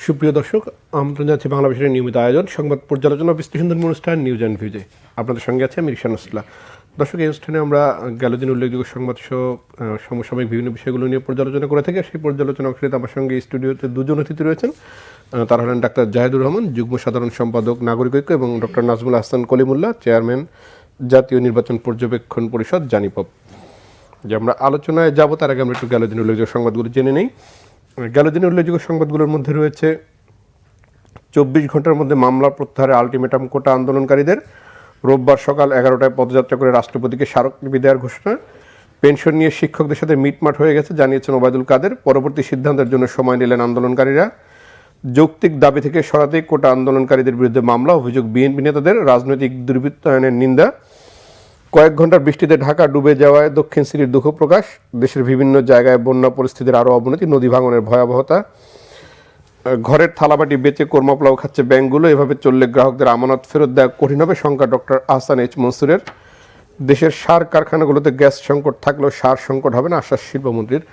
সুপ্রিয় দর্শক, আমন্ত্রণ জানাচ্ছি বাংলা ভাষার নিয়মিত আয়োজন সংবাদ পর্যালোচনা বিশ্লেষণ অনুষ্ঠান নিউজ অ্যান্ড ভিউজে। আপনাদের সঙ্গে আছে আমি রিশান আসলা। দর্শক, এই অনুষ্ঠানে আমরা গেল দিন উল্লেখযোগ্য সংবাদ সহ সমসাময়িক বিভিন্ন বিষয়গুলো নিয়ে পর্যালোচনা করে থাকি। সেই পর্যালোচনা অংশে আমার সঙ্গে স্টুডিওতে দুজন অতিথি রয়েছেন। তারা হলেন ডাক্তার জাহেদুর রহমান, যুগ্ম সাধারণ সম্পাদক নাগরিক ঐক্য, এবং ডক্টর নাজমুল হাসান কলিমুল্লাহ, চেয়ারম্যান জাতীয় নির্বাচন পর্যবেক্ষণ পরিষদ জানিপব। যে আমরা আলোচনায় যাব তার আগে আমরা একটু গেল দিন উল্লেখযোগ্য সংবাদগুলো জেনে নেই। গেল দিনের উল্লেখযোগ্য সংবাদগুলোর মধ্যে রয়েছে 24 ঘন্টার মধ্যে মামলা প্রত্যাহারের আলটিমেটাম কোটা আন্দোলনকারীদের, রোববার সকাল 11টায় পদযাত্রা করে রাষ্ট্রপতিকে স্মারকলিপি দেওয়ার ঘোষণা, পেনশন নিয়ে শিক্ষকদের সাথে মিটমাট হয়ে গেছে জানিয়েছেন ওবায়দুল কাদের, পরবর্তী সিদ্ধান্তের জন্য সময় নিলেন আন্দোলনকারীরা, যৌক্তিক দাবি থেকে সরাতেই কোটা আন্দোলনকারীদের বিরুদ্ধে মামলা, অভিযোগ বিএনপি নেতাদের, রাজনৈতিক দুর্বৃত্তায়নের নিন্দা, কয়েক ঘন্টার বৃষ্টিতে ঢাকা ডুবে যাওয়ায় দক্ষিণ সিরির দুঃখ প্রকাশ, দেশের বিভিন্ন জায়গায় বন্যা পরিস্থিতির আরও অবনতি, নদী ভাঙনের ভয়াবহতা, ঘরের থালাবাটি বেচে কর্মপ্লাও খাচ্ছে ব্যাংকগুলো, এভাবে চললে গ্রাহকদের আমানত ফেরত দেওয়া কঠিন হবে, শঙ্কা ডক্টর আহসান এইচ মনসুরের, দেশের সার কারখানাগুলোতে গ্যাস সংকট থাকলেও সার সংকট হবে না আশ্বাস শিল্পমন্ত্রীর।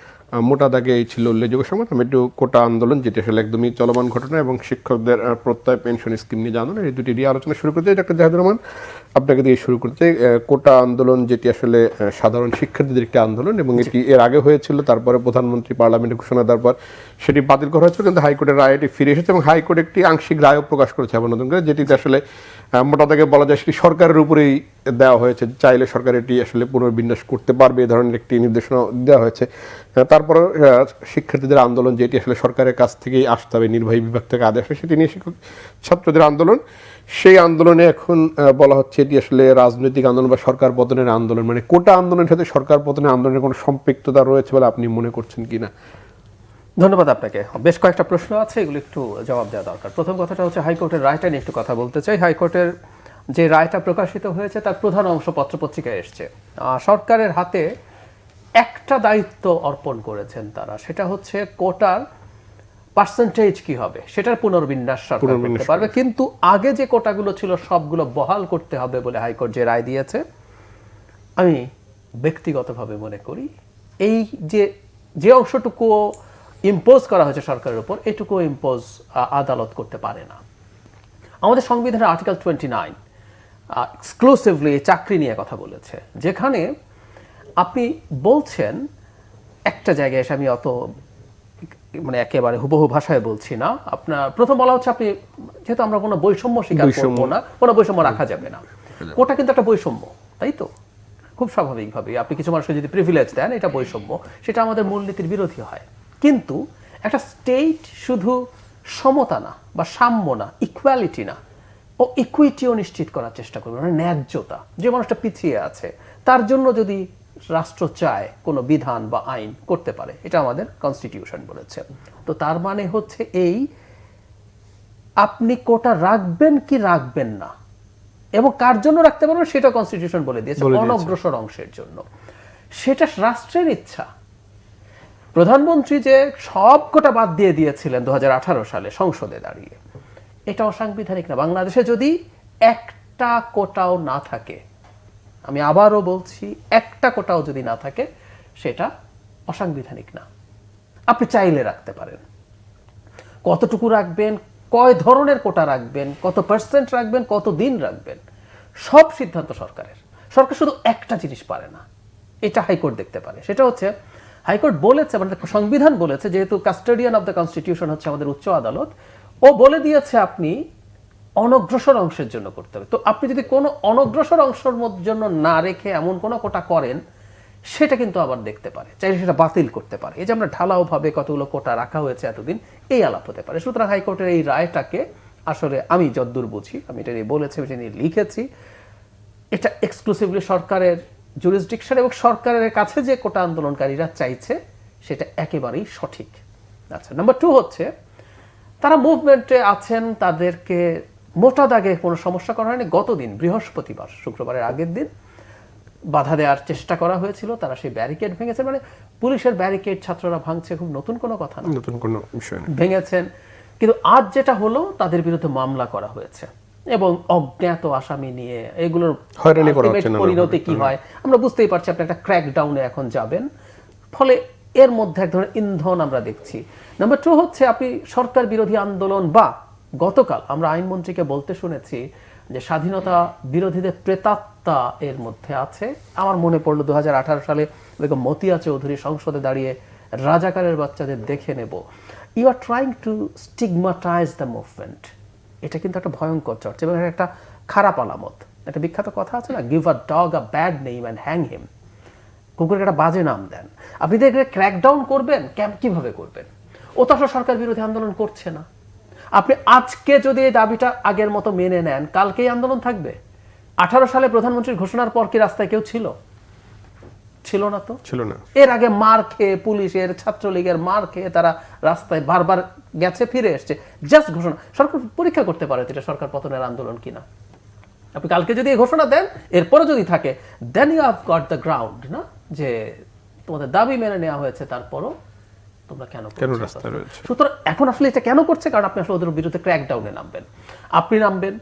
মোটা দাগে এই ছিল উল্লেখযোগ্য সংবাদ। আমি একটু কোটা আন্দোলন, যেটি আসলে একদমই চলমান ঘটনা, এবং শিক্ষকদের প্রত্যয় পেনশন স্কিম নিয়ে জানানো, এই দুটি নিয়ে আলোচনা শুরু করতে ডাক্তার জাহেদুর রহমান, আপনাকে দিয়ে শুরু করতে। কোটা আন্দোলন যেটি আসলে সাধারণ শিক্ষার্থীদের একটি আন্দোলন, এবং এটি এর আগে হয়েছিল, তারপরে প্রধানমন্ত্রী পার্লামেন্টে ঘোষণা দেওয়ার পর সেটি বাতিল করা হয়েছিল, কিন্তু হাইকোর্টের রায় এটি ফিরে এসেছে, এবং হাইকোর্ট একটি আংশিক রায়ও প্রকাশ করেছে আবার নতুন করে, যেটিতে আসলে মোটা দাগে বলা যায় সেটি সরকারের উপরেই দেওয়া হয়েছে, চাইলে সরকার এটি আসলে পুনর্বিন্যাস করতে পারবে, এই ধরনের একটি নির্দেশনা দেওয়া হয়েছে। তারপরে শিক্ষার্থীদের আন্দোলন, যেটি আসলে সরকারের কাছ থেকেই আসতে হবে, নির্বাহী বিভাগ থেকে আদেশ আসে, সেটি নিয়ে শিক্ষক ছাত্রদের আন্দোলন, সেই আন্দোলনে এখন বলা হচ্ছে এটি আসলে রাজনৈতিক আন্দোলন বা সরকার পতনের আন্দোলন। মানে কোটা আন্দোলনের সাথে সরকার পতনের আন্দোলনের কোনো সম্পৃক্ততা রয়েছে বলে আপনি মনে করছেন কিনা? ধন্যবাদ আপনাকে। বেশ কয়েকটা প্রশ্ন আছে, এগুলো একটু জবাব দেওয়া দরকার। প্রথম কথাটা হচ্ছে হাইকোর্টের রায়টা নিয়ে একটু কথা বলতে চাই। হাইকোর্টের যে রায়টা প্রকাশিত হয়েছে তার প্রধান অংশ পত্রপত্রিকায় এসছে। সরকারের হাতে একটা দায়িত্ব অর্পণ করেছেন তারা, সেটা হচ্ছে কোটার পার্সেন্টেজ কি হবে সেটার পুনর্বিন্যাস সরকার করতে পারবে, কিন্তু আগে যে কোটাগুলো ছিল সবগুলো বহাল করতে হবে বলে হাইকোর্ট যে রায় দিয়েছে, আমি ব্যক্তিগতভাবে মনে করি এই যে অংশটুকু ইম্পোজ করা হয়েছে সরকারের উপর, এটুকু ইম্পোজ আদালত করতে পারে না। আমাদের সংবিধানের আর্টিকেল 29 এক্সক্লুসিভলি চাকরি নিয়ে কথা বলেছে, যেখানে আপনি বলছেন একটা জায়গায় এসে, আমি অত মানে একেবারে হুবহু ভাষায় বলছি না, আপনার প্রথম বলা হচ্ছে আপনি যেহেতু আমরা কোনো বৈষম্য স্বীকার করবো না, কোনো বৈষম্য রাখা যাবে না। কোটা কিন্তু একটা বৈষম্য, তাই তো? খুব স্বাভাবিকভাবেই আপনি কিছু মানুষকে যদি প্রিভিলেজ দেন, এটা বৈষম্য, সেটা আমাদের মূলনীতির বিরোধী হয়। কিন্তু একটা স্টেট শুধু সমতা না বা সাম্য না, ইকুয়ালিটি না, ও ইকুইটিও নিশ্চিত করার চেষ্টা করবে, মানে ন্যায্যতা। যে মানুষটা পিছিয়ে আছে তার জন্য যদি রাষ্ট্র চায় কোনো বিধান বা আইন করতে পারে, এটা আমাদের কনস্টিটিউশন বলেছে। তো তার মানে হচ্ছে এই, আপনি কোটা রাখবেন কি রাখবেন না, এবং কার জন্য রাখতে পারবেন সেটা কনস্টিটিউশন বলে দিয়েছে, অনগ্রসর অংশের জন্য। সেটা রাষ্ট্রের ইচ্ছা। প্রধানমন্ত্রী যে সব কোটা বাদ দিয়ে দিয়েছিলেন 2018 সালে সংসদে দাঁড়িয়ে, এটা অসাংবিধানিক না। বাংলাদেশে যদি একটা কোটাও না থাকে, আমি আবারও বলছি, একটা কোটাও যদি না থাকে, সেটা অসাংবিধানিক না। আপনি চাইলে রাখতে পারেন। কতটুকু রাখবেন, কয় ধরনের কোটা রাখবেন, কত পার্সেন্ট রাখবেন, কত দিন রাখবেন, সব সিদ্ধান্ত সরকারের। সরকার শুধু একটা জিনিস পারে না, এটা হাইকোর্ট দেখতে পারে। সেটা হচ্ছে, হাইকোর্ট বলেছে, মানে সংবিধান বলেছে, যেহেতু কাস্টোডিয়ান অফ দ্য কনস্টিটিউশন হচ্ছে আমাদের উচ্চ আদালত, ও বলে দিয়েছে আপনি অনগ্রসর অংশের জন্য করতে হবে। তো আপনি যদি কোনো অনগ্রসর অংশের জন্য না রেখে এমন কোনো কোটা করেন, সেটা কিন্তু আবার দেখতে পারে, চাইলে সেটা বাতিল করতে পারে। এই যে আমরা ঢালাওভাবে কতগুলো কোটা রাখা হয়েছে এতদিন, এই আলাপ হতে পারে। সুতরাং হাইকোর্টের এই রায়টাকে আসলে আমি যদ্দূর বুঝি, আমি এটা নিয়ে বলেছি, এটা নিয়ে লিখেছি, এটা এক্সক্লুসিভলি সরকারের জুরিসডিকশন, এবং সরকারের কাছে যে কোটা আন্দোলনকারীরা চাইছে সেটা একেবারেই সঠিক। আচ্ছা, নাম্বার 2 হচ্ছে, তারা মুভমেন্টে আছেন, তাদেরকে মোটা দাগে কোনো সমস্যা করা হয়নি। গতদিন বৃহস্পতিবার, শুক্রবারের আগের দিন বাধা দেওয়ার চেষ্টা করা হয়েছিল, তারা সেই ব্যারিকেড ভেঙেছেন। মানে পুলিশের ব্যারিকেড ছাত্ররা ভাঙছে, খুব নতুন কোনো কথা না, নতুন কোনো বিষয় না, ভেঙেছেন। কিন্তু আজ যেটা হলো, তাদের বিরুদ্ধে মামলা করা হয়েছে, এবং অজ্ঞাত আসামি নিয়ে এগুলোর পরিণতি কি হয় আমরা বুঝতেই পারছি। আপনি একটা ক্র্যাকডাউনে এখন যাবেন, ফলে এর মধ্যে এক ধরনের ইন্ধন আমরা দেখছি। নাম্বার 2 হচ্ছে আপনি সরকার বিরোধী আন্দোলন, বা গতকাল আমরা আইনমন্ত্রীকে বলতে শুনেছি যে স্বাধীনতা বিরোধীদের প্রেতাত্মা এর মধ্যে আছে। আমার মনে পড়লো 2018 সালে বেগম মতিয়া চৌধুরী সংসদে দাঁড়িয়ে রাজাকারের বাচ্চাদের দেখে নেব। You are trying to stigmatize the movement. এটা কিন্তু একটা ভয়ঙ্কর চর্চা এবং একটা খারাপ আলামত। একটা বিখ্যাত কথা আছে না, give a dog a bad name and hang him. কুকুরকে একটা বাজে নাম দেন, আপনি তো এখানে ক্র্যাকডাউন করবেন, কিভাবে করবেন? ও তো আসলে সরকার বিরোধী আন্দোলন করছে না। আপনি আজকে যদি এই দাবিটা আগের মতো মেনে নেন, কালকেই আন্দোলন থাকবে। 18 সালে প্রধানমন্ত্রীর ঘোষণার পর কি রাস্তায় কেউ ছিল? ছিল না তো, ছিল না। এর আগে মার খেয়ে, পুলিশের, ছাত্রলীগের মার খেয়ে তারা রাস্তায় বারবার গেছে, ফিরে এসছে। জাস্ট ঘোষণা, সরকার পরীক্ষা করতে পারে এটা সরকার পতনের আন্দোলন কিনা। আপনি কালকে যদি এই ঘোষণা দেন, এরপরে যদি থাকে, then you have got the ground, না যে তোমাদের দাবি মেনে নেওয়া হয়েছে, তারপরও তোমরা কেন রাস্তায় রয়েছে। সুতরাং এখন আসলে এটা কেন করছে? কারণ আপনি আসলে ওদের বিরুদ্ধে ক্র্যাকডাউনে নামবেন, আপনি নামবেন,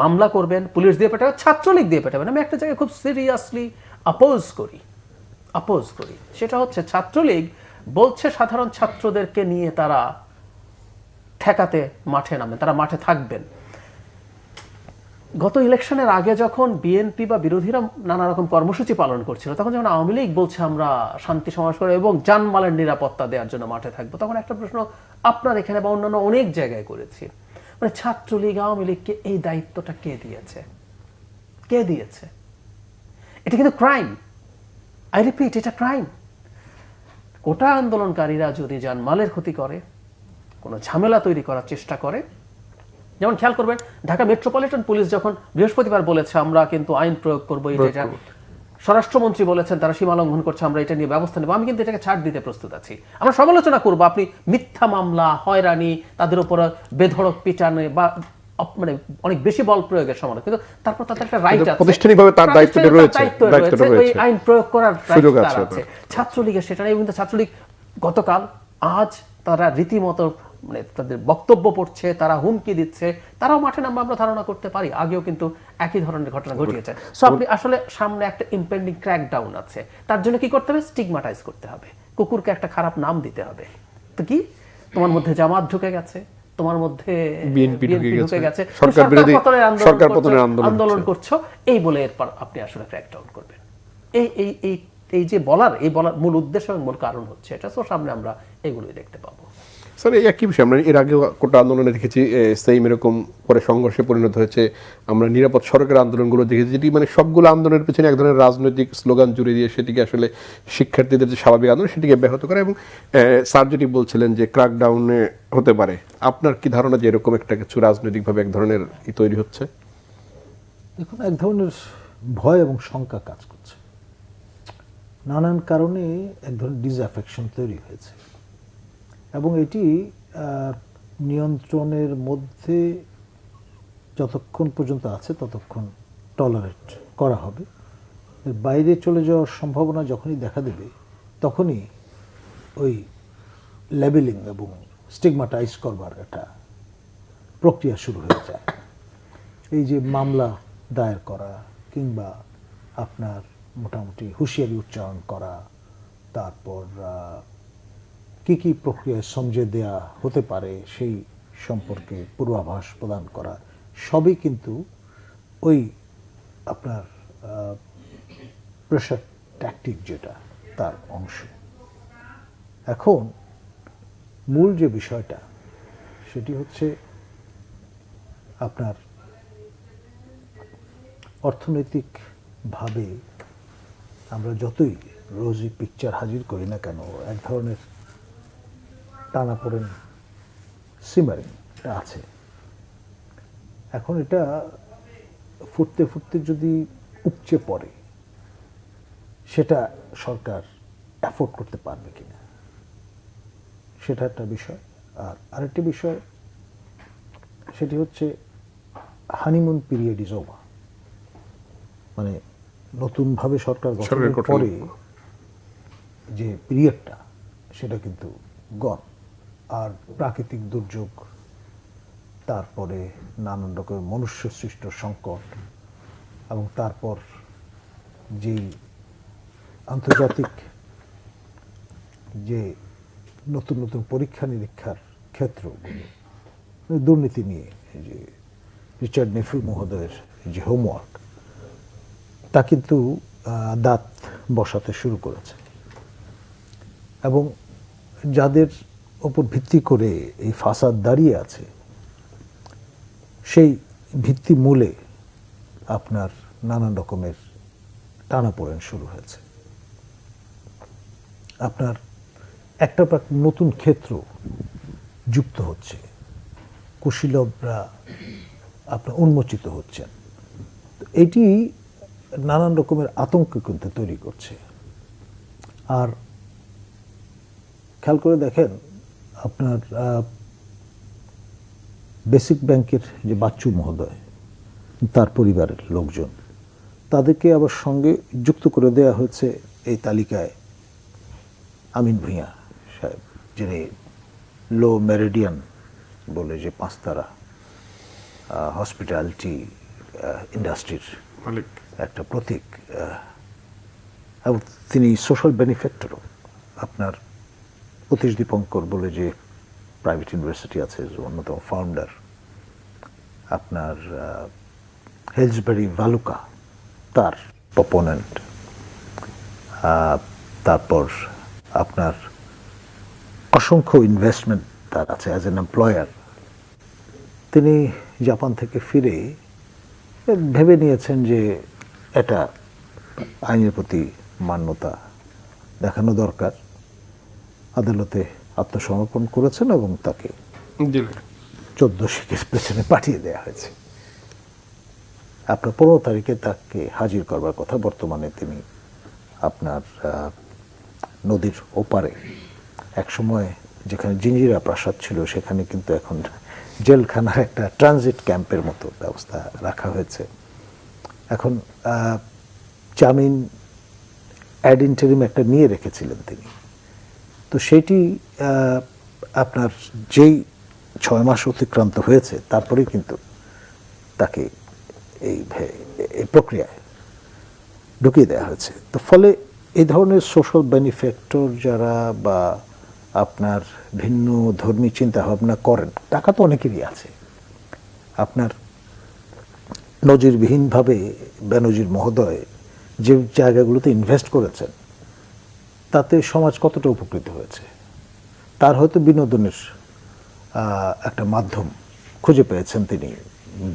মামলা করবেন, পুলিশ দিয়ে পেটাবেন, ছাত্রলীগ দিয়ে পেটাবেন। আমি একটা জায়গায় খুব সিরিয়াসলি অপোজ করি, সেটা হচ্ছে ছাত্রলীগ বলছে সাধারণ ছাত্রদেরকে নিয়ে তারা ঠেকাতে মাঠে নামবেন, তারা মাঠে থাকবেন। গত ইলেকশনের আগে যখন বিএনপি বা বিরোধীরা নানা রকম কর্মসূচি পালন করছিল, তখন যখন আওয়ামী লীগ বলছে আমরা শান্তি সমাবেশ করে এবং জানমালের নিরাপত্তা দেওয়ার জন্য মাঠে থাকবো, তখন একটা প্রশ্ন আপনার এখানে বা অন্যান্য অনেক জায়গায় করেছি, মানে ছাত্রলীগ আওয়ামী লীগকে এই দায়িত্বটা কে দিয়েছে? এটা কিন্তু ক্রাইম। আই রিপিট, এটা ক্রাইম। কোটা আন্দোলনকারীরা যদি জানমালের ক্ষতি করে, কোনো ঝামেলা তৈরি করার চেষ্টা করে, যেমন খেয়াল করবেন ঢাকা মেট্রোপলিটন পুলিশ যখন বৃহস্পতিবার বলেছে আমরা কিন্তু আইন প্রয়োগ করবো, এটা স্বরাষ্ট্রমন্ত্রী বলেছেন তারা সীমা লঙ্ঘন করছে, আমরা এটা নিয়ে ব্যবস্থা নেব, আমি কিন্তু এটাকে ছাড় দিতে প্রস্তুত আছি। আমরা সমালোচনা করবো আপনি মিথ্যা মামলা, হয়রানি, তাদের উপর বেধড়ক পিটানো বা মানে অনেক বেশি বল প্রয়োগের সমালোচনা, কিন্তু তারপর তাদের একটা রাইট আছে, প্রাতিষ্ঠানিকভাবে তার দায়িত্বটা রয়েছে, ওই আইন প্রয়োগ করার সুযোগ আছে। ছাত্রলীগের সেটা নেই, কিন্তু ছাত্রলীগ গতকাল, আজ তারা রীতিমতো মানে তাদের বক্তব্য পড়ছে, তারা হুমকি দিচ্ছে, তারাও মাঠে নামবে, আমরা ধারণা করতে পারি। আগেও কিন্তু একই ধরনের ঘটনা ঘটিয়েছে। সো আপনি আসলে সামনে একটা ইম্পেন্ডিং ক্র্যাকডাউন আছে, তার জন্য কি করতে হবে? স্টিগমাটাইজ করতে হবে, কুকুরকে একটা খারাপ নাম দিতে হবে। তো কি তোমার মধ্যে জামাত ঢুকে গেছে, তোমার মধ্যে বিএনপি ঢুকে গেছে, সরকার পতনের আন্দোলন করছো, এই বলে এরপর আপনি আসলে ক্র্যাকডাউন করবেন। এই যে বলার মূল উদ্দেশ্য এবং মূল কারণ হচ্ছে এটা। সো সামনে আমরা এগুলোই দেখতে পাবো। স্যার, এই একই বিষয় আমরা এর আগে কোটা আন্দোলনে দেখেছি, সেম এরকম পরে সংঘর্ষে পরিণত হয়েছে। আমরা নিরাপদ সড়কের আন্দোলনগুলো দেখেছি, যেটি মানে সবগুলো আন্দোলনের পেছনে এক ধরনের রাজনৈতিক স্লোগান জুড়ে দিয়ে সেটিকে আসলে শিক্ষার্থীদের যে স্বাভাবিক আন্দোলন সেটিকে ব্যাহত করে। এবং স্যার যেটি বলছিলেন যে ক্র্যাকডাউনে হতে পারে, আপনার কি ধারণা যে এরকম একটা কিছু রাজনৈতিকভাবে এক ধরনের তৈরি হচ্ছে? দেখুন, এক ধরনের ভয় এবং শঙ্কা কাজ করছে, নানান কারণে এক ধরনের ডিসঅ্যাফেকশন তৈরি হয়েছে, এবং এটি নিয়ন্ত্রণের মধ্যে যতক্ষণ পর্যন্ত আছে ততক্ষণ টলারেট করা হবে। এর বাইরে চলে যাওয়ার সম্ভাবনা যখনই দেখা দেবে, তখনই ওই লেবেলিং এবং স্টিগমাটাইজ করবার একটা প্রক্রিয়া শুরু হয়ে যায়। এই যে মামলা দায়ের করা কিংবা আপনার মোটামুটি হুঁশিয়ারি উচ্চারণ করা, তারপর কি কি প্রক্রিয়ায় সমঝে দেয়া হতে পারে সেই সম্পর্কে পূর্বাভাস প্রদান করা, সবই কিন্তু ওই আপনার প্রেশার ট্যাকটিক যেটা, তার অংশ। এখন মূল যে বিষয়টা সেটি হচ্ছে আপনার অর্থনৈতিকভাবে আমরা যতই রোজি পিকচার হাজির করি না কেন, এক ধরনের টানাপোড়েন সিমারিং আছে। এখন এটা ফুটতে ফুটতে যদি উপচে পড়ে, সেটা সরকার অ্যাফোর্ড করতে পারবে কিনা, সেটা একটা বিষয়। আর আরেকটি বিষয়, সেটি হচ্ছে হানিমুন পিরিয়ড ইজ ওভার, মানে নতুনভাবে সরকার গঠনের পরে যে পিরিয়ডটা, সেটা কিন্তু গন। আর প্রাকৃতিক দুর্যোগ, তারপরে নানান রকমের মনুষ্য সৃষ্ট সংকট, এবং তারপর যেই আন্তর্জাতিক যে নতুন নতুন পরীক্ষা নিরীক্ষার ক্ষেত্রগুলো, দুর্নীতি নিয়ে যে রিচার্ড নেফিউ মহোদয়ের যে হোমওয়ার্ক, তা কিন্তু দাঁত বসাতে শুরু করেছে। এবং যাদের ওপর ভিত্তি করে এই ফাসাদ দাঁড়িয়ে আছে, সেই ভিত্তি মূলে আপনার নানান রকমের টানাপোড়েন শুরু হয়েছে। আপনার একটা নতুন ক্ষেত্র যুক্ত হচ্ছে, কুশীলবরা আপনার উন্মোচিত হচ্ছেন। এটি নানান রকমের আতঙ্ক কিন্তু তৈরি করছে। আর খেয়াল করে দেখেন, আপনার বেসিক ব্যাংকের যে বাচ্চু মহোদয়, তার পরিবারের লোকজন, তাদেরকে আবার সঙ্গে যুক্ত করে দেওয়া হয়েছে এই তালিকায় আমিন ভূঁইয়া সাহেব, যিনি লো মেরিডিয়ান বলে যে পাঁচতারা হসপিটালিটি ইন্ডাস্ট্রির মালিক, একটা প্রতীক, এবং তিনি সোশ্যাল বেনিফিক্টরও। আপনার অতীশ দীপঙ্কর বলে যে প্রাইভেট ইউনিভার্সিটি আছে, অন্যতম ফাউন্ডার। আপনার হেলসবেরি ভালুকা, তার প্রপোনেন্ট। তারপর আপনার অসংখ্য ইনভেস্টমেন্ট তার আছে অ্যাজ এন এমপ্লয়ার। তিনি জাপান থেকে ফিরে ভেবে নিয়েছেন যে এটা আইনের প্রতি মান্যতা দেখানো দরকার। আদালতে আত্মসমর্পণ করেছেন এবং তাকে 14 শিখের পেছনে পাঠিয়ে দেওয়া হয়েছে। আপনার 15 তারিখে তাকে হাজির করবার কথা। বর্তমানে তিনি আপনার নদীর ওপারে, একসময় যেখানে জিঞ্জিরা প্রাসাদ ছিল সেখানে কিন্তু এখন জেলখানার একটা ট্রানজিট ক্যাম্পের মতো ব্যবস্থা রাখা হয়েছে। এখন জামিন অ্যাড ইন্টারিম একটা নিয়ে রেখেছিলেন তিনি, তো সেটি আপনার যেই 6 মাস অতিক্রান্ত হয়েছে তারপরেই কিন্তু তাকে এই প্রক্রিয়ায় ঢুকিয়ে দেওয়া হয়েছে। তো ফলে এই ধরনের সোশ্যাল বেনিফিক্টর যারা বা আপনার ভিন্ন ধর্মী চিন্তা ভাবনা করেন, টাকা তো অনেকেরই আছে। আপনার নজিরবিহীনভাবে বেনজির মহোদয় যে জায়গাগুলোতে ইনভেস্ট করেছেন, তাতে সমাজ কতটা উপকৃত হয়েছে। তার হয়তো বিনোদনের একটা মাধ্যম খুঁজে পেয়েছেন তিনি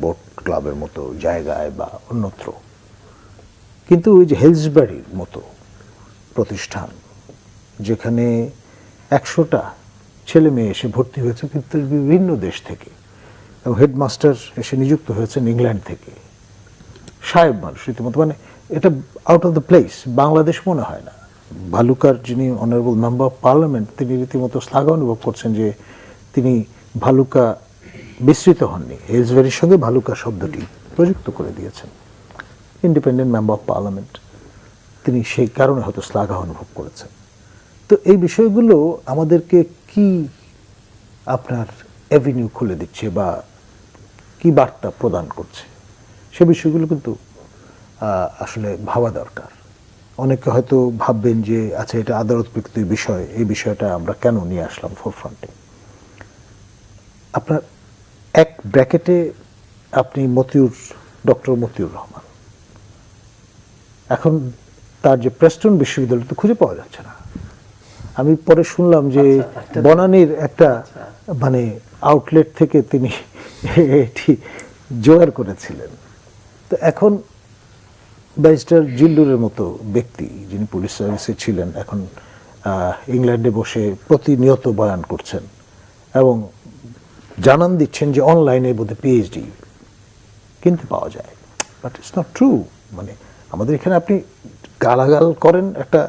বোট ক্লাবের মতো জায়গায় বা অন্যত্র। কিন্তু ওই যে হেলসবেরির মতো প্রতিষ্ঠান, যেখানে 100টা ছেলে মেয়ে এসে ভর্তি হয়েছে পৃথিবীর বিভিন্ন দেশ থেকে, এবং হেডমাস্টার এসে নিযুক্ত হয়েছেন ইংল্যান্ড থেকে, সাহেব মানুষ রীতিমতো, মানে এটা out of the place, Bangladesh মনে হয় না। ভালুকার যিনি অনারেবল মেম্বার অফ পার্লামেন্ট, তিনি রীতিমতো শ্লাঘা অনুভব করছেন যে তিনি ভালুকা বিস্তৃত হননি, হেলসবেরির সঙ্গে ভালুকা শব্দটি প্রযুক্ত করে দিয়েছেন। ইন্ডিপেন্ডেন্ট মেম্বার অফ পার্লামেন্ট, তিনি সেই কারণে হয়তো শ্লাঘা অনুভব করেছেন। তো এই বিষয়গুলো আমাদেরকে কি আপনার অ্যাভিনিউ খুলে দিচ্ছে বা কি বার্তা প্রদান করছে, সে বিষয়গুলো কিন্তু আসলে ভাবা দরকার। অনেকে হয়তো ভাববেন যে আচ্ছা, এটা আদালত ব্যক্তি বিষয়, এই বিষয়টা আমরা কেন নিয়ে আসলাম ফোরফ্রন্টে। আপনার এক ব্র্যাকেটে আপনি ডক্টর মতিউর রহমান, এখন তার যে প্রেস্টন বিশ্ববিদ্যালয় তো খুঁজে পাওয়া যাচ্ছে না। আমি পরে শুনলাম যে বনানীর একটা মানে আউটলেট থেকে তিনি এটি জোগাড় করেছিলেন। তো এখন ব্যারিস্টার জিল্লুরের মতো ব্যক্তি, যিনি পুলিশ সার্ভিসে ছিলেন, এখন ইংল্যান্ডে বসে প্রতিনিয়ত বয়ান করছেন এবং জানান দিচ্ছেন যে অনলাইনে বোধহয় পিএইচডি কিনতে পাওয়া যায়। But it's not true. মানে আমাদের এখানে আপনি গালাগাল করেন, একটা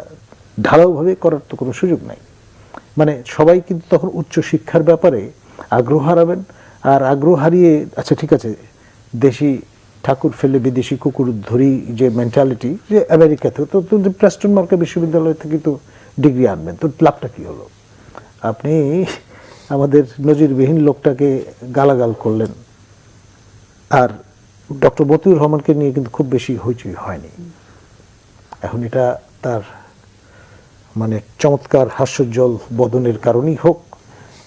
ঢালাওভাবে করার তো কোনো সুযোগ নাই। মানে সবাই কিন্তু তখন উচ্চ শিক্ষার ব্যাপারে আগ্রহ হারাবেন। আর আগ্রহ হারিয়ে আচ্ছা ঠিক আছে, দেশি ঠাকুর ফেলে বিদেশি কুকুর ধরি যে মেন্টালিটি, যে আমেরিকা থেকে তো প্রেস্টন মার্কা বিশ্ববিদ্যালয় থেকে তো ডিগ্রি আনবেন, তো লাভটা কী হলো? আপনি আমাদের নজিরবিহীন লোকটাকে গালাগাল করলেন। আর ডক্টর মতিউর রহমানকে নিয়ে কিন্তু খুব বেশি হইচই হয়নি। এখন এটা তার মানে চমৎকার হাস্যোজ্জ্বল বদনের কারণেই হোক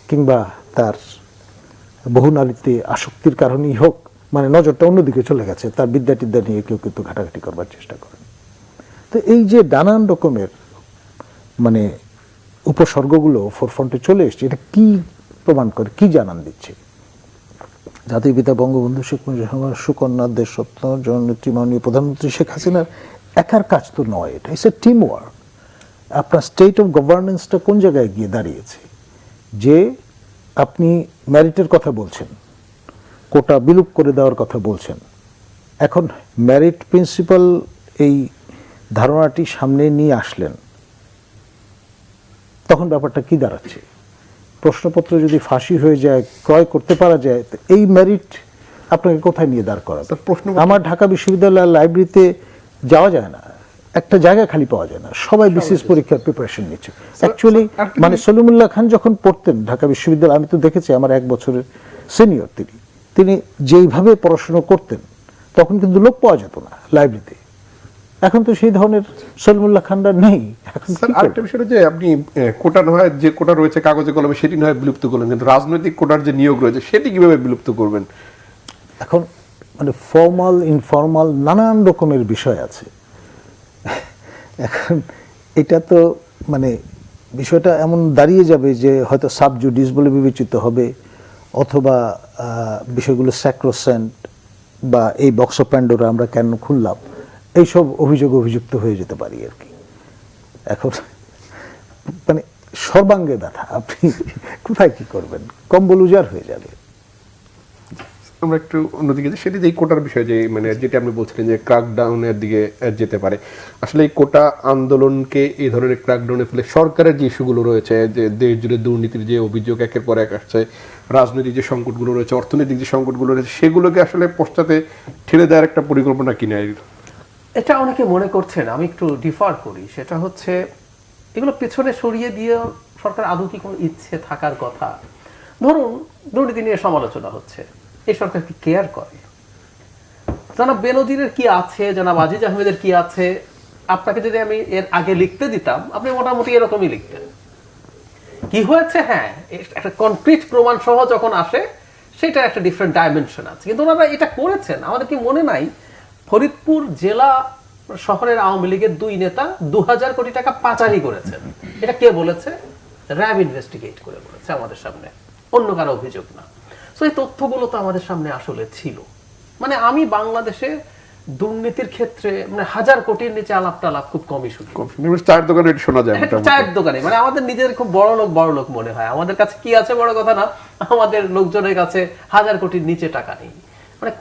কিংবা তার বহুনারীতে আসক্তির কারণেই হোক, মানে নজরটা অন্যদিকে চলে গেছে, তার বিদ্যা টিদ্যা নিয়ে কেউ কিন্তু ঘাটাঘাটি করবার চেষ্টা করেন। তো এই যে নানান রকমের মানে উপসর্গগুলো ফোরফ্রন্টে চলে এসছে, এটা কি প্রমাণ করে, কি জানান দিচ্ছে? জাতির পিতা বঙ্গবন্ধু শেখ মুজিবুর রহমান, সুকন্যা দেশরত্ন জননেত্রী মাননীয় প্রধানমন্ত্রী শেখ হাসিনার একার কাজ তো নয়, এটা ইটস এ টিম ওয়ার্ক। আপনার স্টেট অফ গভর্নেন্সটা কোন জায়গায় গিয়ে দাঁড়িয়েছে? যে আপনি ম্যারিটের কথা বলছেন, কোটা বিলুপ করে দেওয়ার কথা বলছেন, এখন ম্যারিট প্রিন্সিপাল এই ধারণাটি সামনে নিয়ে আসলেন, তখন ব্যাপারটা কি দাঁড়াচ্ছে? প্রশ্নপত্র যদি ফাঁসি হয়ে যায়, ক্রয় করতে পারা যায়, তো এই মেরিট আপনাকে কোথায় নিয়ে দাঁড় করাবে? আমার ঢাকা বিশ্ববিদ্যালয়ের লাইব্রেরিতে যাওয়া যায় না, একটা জায়গা খালি পাওয়া যায় না, সবাই বিসিএস পরীক্ষার প্রিপারেশন নিচ্ছে। অ্যাকচুয়ালি মানে সলিমুল্লাহ খান যখন পড়তেন ঢাকা বিশ্ববিদ্যালয়, আমি তো দেখেছি, আমার 1 বছরের সিনিয়র তিনি যেইভাবে পড়াশোনা করতেন তখন কিন্তু লোক পাওয়া যেত না লাইব্রেরিতে। এখন তো সেই ধরনের সলিমুল্লাহ খানরা নেই। এখন স্যার আরেকটা বিষয় যে আপনি কোটা নয়, যে কোটা রয়েছে কাগজে কলমে সেটি নয় বিলুপ্ত করলেন, কিন্তু রাজনৈতিক কোটার যে নিয়োগ রয়েছে সেটি কিভাবে বিলুপ্ত করবেন? এখন মানে ফর্মাল ইনফর্মাল নানান রকমের বিষয় আছে। এখন এটা তো মানে বিষয়টা এমন দাঁড়িয়ে যাবে যে হয়তো সাব জুডিস বলে বিবেচিত হবে, অথবা বিষয়গুলো স্যাক্রোসেন্ট, বা এই বক্স অফ প্যান্ডোরা আমরা কেন খুললাম, এইসব অভিযুক্ত হয়ে যেতে পারি আর কি। এখন মানে সর্বাঙ্গে ব্যথা, আপনি কোথায় কি করবেন, কম্বল উজাড় হয়ে যাবে। আমরা একটু অন্যদিকে সেটি যে এই কোটার বিষয়, যে মানে যেটা আপনি বলছিলেন যে ক্র্যাকডাউনের দিকে যেতে পারে, আসলে এই কোটা আন্দোলনকে এই ধরনের ক্র্যাকডাউনের ফলে সরকারের যে ইস্যুগুলো রয়েছে, যে দেশ জুড়ে দুর্নীতির যে অভিযোগ একের পর এক আসছে, রাজনৈতিক যে সংকটগুলো রয়েছে, অর্থনৈতিক যে সংকটগুলো রয়েছে, সেগুলোকে আসলে পশ্চাতে ঠেলে দেওয়ার একটা পরিকল্পনা কিনা? এটা অনেকে মনে করছেন, আমি একটু ডিফার করি। সেটা হচ্ছে এগুলো পেছনে সরিয়ে দিয়ে সরকার আদৌ কি কোনো ইচ্ছে থাকার কথা? ধরুন দুর্নীতি নিয়ে সমালোচনা হচ্ছে, এই সরকার কি কেয়ার করে? জনাব বেনজিরের কি আছে, জনাব আজিজ আহমেদের কি আছে, আপনাকে যদি আমি এর আগে লিখতে দিতাম আপনি মোটামুটি এরকমই লিখতেন। কি হয়েছে, হ্যাঁ একটা কনক্রিট প্রমাণ সহ যখন আসে সেটা একটা ডিফারেন্ট ডাইমেনশন আছে, কিন্তু ওনারা এটা করেছেন। আমাদের কি মনে নাই ফরিদপুর জেলা শহরের আওয়ামী লীগের 2 নেতা 2000 কোটি টাকা পাচারি করেছেন? এটা কে বলেছে? র্যাব ইনভেস্টিগেট করে বলেছে আমাদের সামনে, অন্য কারো অভিযোগ না। সো এই তথ্যগুলো তো আমাদের সামনে আসলে ছিল। মানে আমি বাংলাদেশে দুর্নীতির ক্ষেত্রে মানে 1000 কোটির নিচে আলাপ খুব কমই শুনি। চায়ের দোকানে এটা শোনা যায়, চায়ের দোকানে, মানে আমাদের নিজেদের খুব বড় লোক মনে হয়। আমাদের কাছে কি আছে বড় কথা না, আমাদের লোকজনের কাছে 1000 কোটির নিচে টাকা নেই। মানে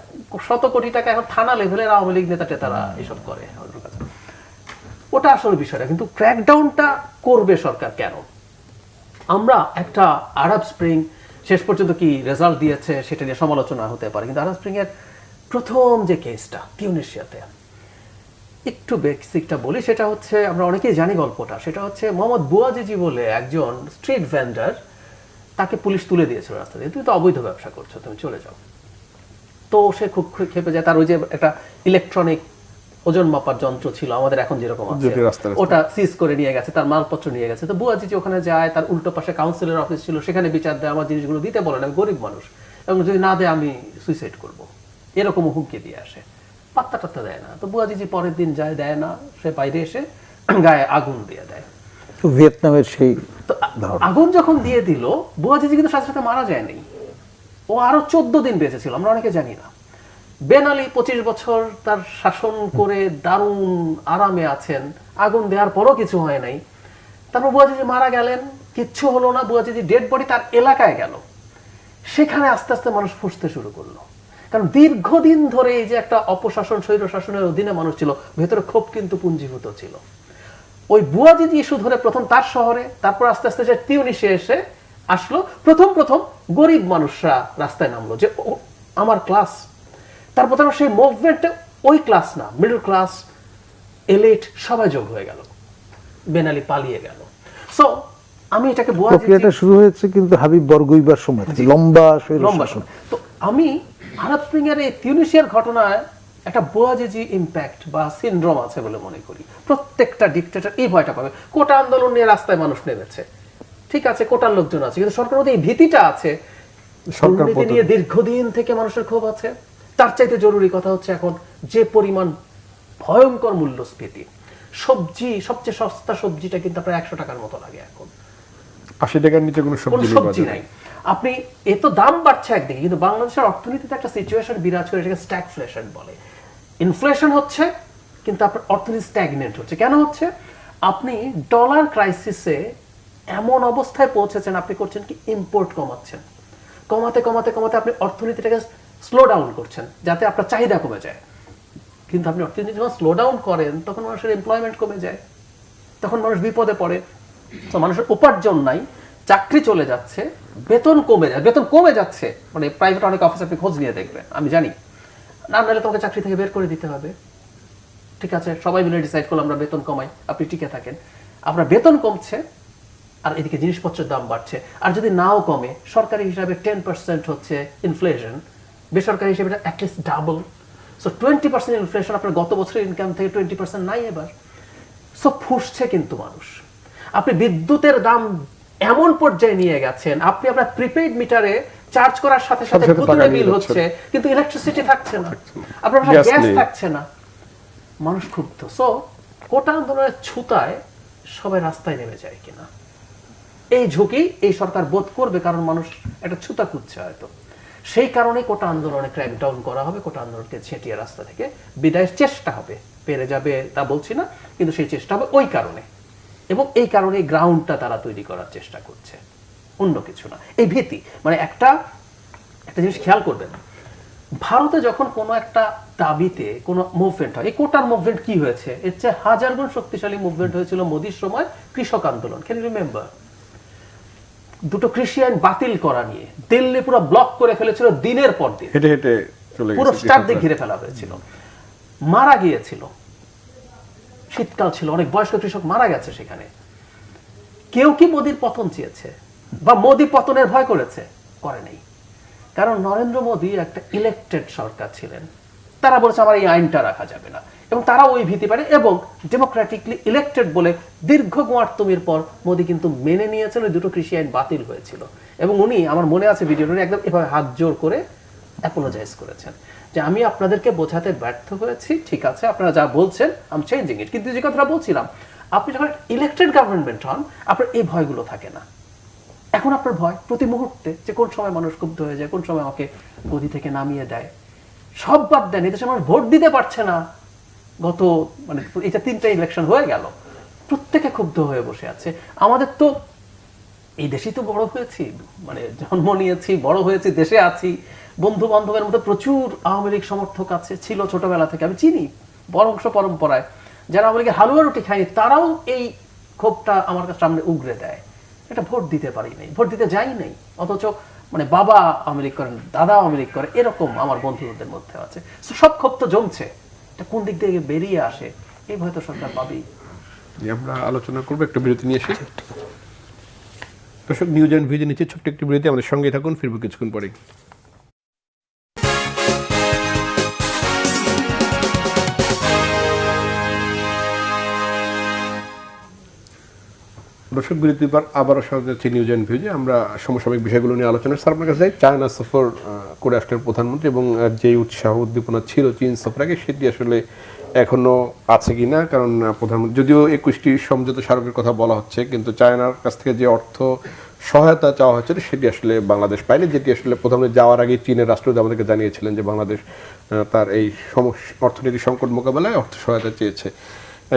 100 কোটি টাকা এখন থানা লেভেলের আওয়ামী লীগ নেতা টেতারা এসব করে আমাদের কাছে। ওটা আসলে বিষয়টা। কিন্তু ক্র্যাকডাউনটা করবে সরকার কেন? আমরা একটা আরব স্প্রিং শেষ পর্যন্ত কি রেজাল্ট দিয়েছে সেটা নিয়ে সমালোচনা হতে পারে, কিন্তু আরব স্প্রিং এর প্রথম যে কেসটা তিউনিসিয়াতে, একটু বেসিকটা বলি। সেটা হচ্ছে আমরা অনেকেই জানি গল্পটা। সেটা হচ্ছে মোহাম্মদ বুয়াজিজি বলে একজন স্ট্রিট ভেন্ডার, তাকে পুলিশ তুলে দিয়েছিল রাস্তা দিয়ে, তুমি তো অবৈধ ব্যবসা করছো, তুমি চলে যাও। তো সে খুব খেপে যায়। তার ওই যে একটা ইলেকট্রনিক ওজন মাপার যন্ত্র ছিল আমাদের এখন যেরকম আছে, ওটা সিজ করে নিয়ে গেছে, তার মালপত্র নিয়ে গেছে। তো বুয়াজিজি ওখানে যায়, তার উল্টো পাশে কাউন্সিলের অফিস ছিল, সেখানে বিচার দেয় আমার জিনিসগুলো দিতে বলেন, আমি গরিব মানুষ এবং যদি না দেয় আমি সুইসাইড করব, এরকম হুমকি দিয়ে আসে। পাত্তা টাত্তা দেয় না। তো বুয়াজিজি পরের দিন যায়, দেয় না, সে বাইরে এসে গায়ে আগুন দিয়ে দেয়। ভিয়েতনামের সেই আগুন যখন দিয়ে দিল, বুয়াজিজি কিন্তু সাথে সাথে মারা যায়নি, ও আরো 14 দিন বেঁচে ছিল, আমরা অনেকে জানি না। বেন আলী 25 বছর তার শাসন করে দারুণ আরামে আছেন, আগুন দেওয়ার পরও কিছু হয় নাই। তারপর বুয়াজিজি মারা গেলেন, কিচ্ছু হলো না, বুয়াজিজি ডেড বডি তার এলাকায় গেল। সেখানে আস্তে আস্তে মানুষ ফুসতে শুরু করলো, কারণ দীর্ঘদিন ধরে এই যে একটা অপশাসন স্বৈর শাসনের অধীনে মানুষ ছিল, ভেতরে ক্ষোভ কিন্তু পুঞ্জীভূত ছিল। ওই বুয়াজিজি ইস্যু ধরে প্রথম তার শহরে, তারপর আস্তে আস্তে যে তিউনিসে এসে আসলো, প্রথম গরিব মানুষরা রাস্তায় নামলো যে আমার ক্লাস। তারপর সেই মুভমেন্টে ওই ক্লাস না, মিডল ক্লাস, এলিট সবাই যোগ হয়ে গেল, বেন আলী পালিয়ে গেল। সো আমি এটাকে প্রক্রিয়াটা শুরু হয়েছে কিন্তু হাবিব বরগুইবার সময় থেকে, লম্বা সময়। তো আমি আরব স্প্রিং এর এই তিউনিসিয়ার ঘটনায় একটা বোয়াজিজি ইম্প্যাক্ট বা সিনড্রোম আছে বলে মনে করি। প্রত্যেকটা ডিক্টেটর এই ভয়টা পাবে। কোটা আন্দোলন নিয়ে রাস্তায় মানুষ নেমেছে, ঠিক আছে, কোটার লোকজন আছে, কিন্তু সরকারের মধ্যে এই ভীতিটা আছে, দুর্নীতি নিয়ে দীর্ঘদিন থেকে মানুষের ক্ষোভ আছে। তার চাইতে জরুরি কথা হচ্ছে এখন যে পরিমাণ ভয়ঙ্কর মূল্যস্ফীতি, সবজি সবচেয়ে সস্তা সবজিটা কিন্তু আপনার 100 টাকার মতো লাগে এখন, 80 টাকার নিচে কোনো সবজি নাই। আপনি এত দাম বাড়ছে একদিকে, কিন্তু বাংলাদেশের অর্থনীতিতে একটা সিচুয়েশন বিরাজ করে, যেটাকে স্ট্যাগফ্লেশন বলে। ইনফ্লেশন হচ্ছে কিন্তু আপনার অর্থনীতি স্ট্যাগনেন্ট হচ্ছে। কেন হচ্ছে? আপনি ডলার ক্রাইসিসে এমন অবস্থায় পৌঁছেছেন, আপনি করছেন কি ইম্পোর্ট কমাচ্ছেন, কমাতে কমাতে কমাতে আপনি অর্থনীতিটাকে স্লো ডাউন করছেন যাতে আপনার চাহিদা কমে যায়। কিন্তু আপনি অর্থনীতি যখন স্লো ডাউন করেন তখন মানুষের এমপ্লয়মেন্ট কমে যায়, তখন মানুষ বিপদে পড়ে। তো মানুষের উপার্জন নাই, চাকরি চলে যাচ্ছে, বেতন কমে যায়, বেতন কমে যাচ্ছে। মানে প্রাইভেট অনেক অফিস আপনি খোঁজ নিয়ে দেখবেন, আমি জানি, না নাহলে তোমাকে চাকরি থেকে বের করে দিতে হবে। ঠিক আছে, সবাই মিলে ডিসাইড করলাম আমরা বেতন কমাই, আপনি টিকে থাকেন। আপনার বেতন কমছে আর এদিকে জিনিসপত্রের দাম বাড়ছে। আর যদি নাও কমে, সরকারি হিসাবে 10% হচ্ছে ইনফ্লেশন, বেসরকারি হিসাবে অ্যাটলিস্ট ডাবল। সো 20% ইনফ্লেশন, আপনার গত বছরের ইনকাম থেকে 20% নাই এবার। সো ফুসছে কিন্তু মানুষ। আপনি বিদ্যুতের দাম এমন পর্যায়ে নিয়ে গেছেন, আপনি আপনার প্রিপেইড মিটারে চার্জ করার সাথে সাথে পুতুলে বিল হচ্ছে, কিন্তু ইলেকট্রিসিটি থাকছে না, আপনার গ্যাস থাকছে না। মানুষ ক্ষুব্ধ। সো কোটা আন্দোলনের ছুতায় সবাই রাস্তায় নেমে যায় কিনা, এই ঝুঁকি এই সরকার বোধ করবে, কারণ মানুষ একটা ছুতা খুঁজছে হয়তো। সেই কারণে কোটা আন্দোলনে ক্র্যাক ডাউন করা হবে, কোটা আন্দোলনকে ছেটিয়ে রাস্তা থেকে বিদায়ের চেষ্টা হবে। পেরে যাবে তা বলছি না, কিন্তু সেই চেষ্টা হবে ওই কারণে, এবং এই কারণে গ্রাউন্ডটা তারা তৈরি করার চেষ্টা করছে, অন্য কিছু না। এই ভীতি মানে একটা জিনিস খেয়াল করবেন, ভারতে যখন কোনো একটা দাবিতে কোনো মুভমেন্ট হয়, এই কোটার মুভমেন্ট কি হয়েছে, এর চেয়ে হাজার গুণ শক্তিশালী মুভমেন্ট হয়েছিল মোদির সময় কৃষক আন্দোলন। Can you remember? দুটো কৃষি আইন বাতিল করা নিয়ে দিল্লি পুরো ব্লক করে ফেলেছিল, দিনের পর দিন হেঁটে হেঁটে চলে গেছে, পুরো স্টার দিয়ে ঘিরে ফেলা হয়েছিল, মারা গিয়েছিল। শীতকাল ছিল, অনেক বয়স্ক কৃষক মারা গেছে সেখানে। কেউ কি মোদির পতন চেয়েছে বা মোদি পতনের ভয় করেছে? করে নেই, কারণ নরেন্দ্র মোদী একটা ইলেক্টেড সরকার ছিলেন। তারা বলেছে আমার এই আইনটা রাখা যাবে না, এবং তারা ওই ভীতি পারে, এবং ডেমোক্রেটিকলি ইলেক্টেড বলে দীর্ঘ গোয়ার্তমির পর মোদী কিন্তু মেনে নিয়েছেন, ওই দুটো কৃষি আইন বাতিল হয়েছিল। এবং উনি, আমার মনে আছে ভিডিওটা, উনি একদম এভাবে হাত জোর করে অ্যাপোলোজাইজ করেছেন যে আমি আপনাদেরকে বোঝাতে ব্যর্থ হয়েছি, ঠিক আছে, আপনারা যা বলছেন আই এম চেঞ্জিং ইট। কিন্তু যে কথাটা বলছিলাম, আপনি যখন ইলেক্টেড গভর্নমেন্ট হন, আপনার এই ভয়গুলো থাকে না। এখন আপনার ভয় প্রতি মুহূর্তে, যে কোন সময় মানুষ ক্ষুব্ধ হয়ে যায়, কোন সময় আমাকে গদি থেকে নামিয়ে দেয়। সব বাদ দেন, এদেশে মানুষ ভোট দিতে পারছে না। গত মানে এটা 3টা ইলেকশন হয়ে গেল, প্রত্যেকে ক্ষুব্ধ হয়ে বসে আছে। আমাদের তো এই দেশেই তো বড় হয়েছি, মানে জন্ম নিয়েছি, বড় হয়েছি, দেশে আছি, বন্ধু বান্ধবের মধ্যে প্রচুর আওয়ামী লীগ সমর্থক আছে, ছিল ছোটবেলা থেকে, আমি চিনি বংশ পরম্পরায়। যারা আওয়ামী লীগের হালুয়া রুটি খায়নি, তারাও এই ক্ষোভটা আমার কাছে সামনে উগরে দেয়। এটা ভোট দিতে পারি নাই, ভোট দিতে যাই নাই, অথচ মানে বাবা আওয়ামী লীগ করেন, দাদা আওয়ামী লীগ করে, এরকম আমার বন্ধুদের মধ্যে আছে। সব ক্ষোভ তো জমছে, এটা কোন দিক থেকে বেরিয়ে আসে এই ভয় তো সরকার পাবেই। আমরা আলোচনা করবো, একটা বিরতি নিয়ে এসে। দর্শক, নিউজ অ্যান্ড ভিউজে নিচে ছোট্ট একটি বিরতি, আমাদের সঙ্গে থাকুন, ফিরবো কিছুক্ষণ পরেই। দর্শক, বিরতির পর আবারও স্বাগত জানাচ্ছি নিউজ অ্যান্ড ভিউজে। আমরা সমসাময়িক বিষয়গুলো নিয়ে আলোচনা। স্যার, আপনার কাছে যাই, চায়না সফর করে আসলেন প্রধানমন্ত্রী, এবং যে উৎসাহ উদ্দীপনা ছিল চীন সফর আগে, সেটি আসলে এখনো আছে কিনা? কারণ প্রধানমন্ত্রী, যদিও 21টি সমঝোতা স্মারকের কথা বলা হচ্ছে, কিন্তু চায়নার কাছ থেকে যে অর্থ সহায়তা চাওয়া হচ্ছে সেটি আসলে বাংলাদেশ পায়নি, যেটি আসলে প্রধানমন্ত্রী যাওয়ার আগে চীনের রাষ্ট্রদূত আমাদেরকে জানিয়েছিলেন যে বাংলাদেশ তার এই অর্থনৈতিক সংকট মোকাবেলায় অর্থ সহায়তা চেয়েছে,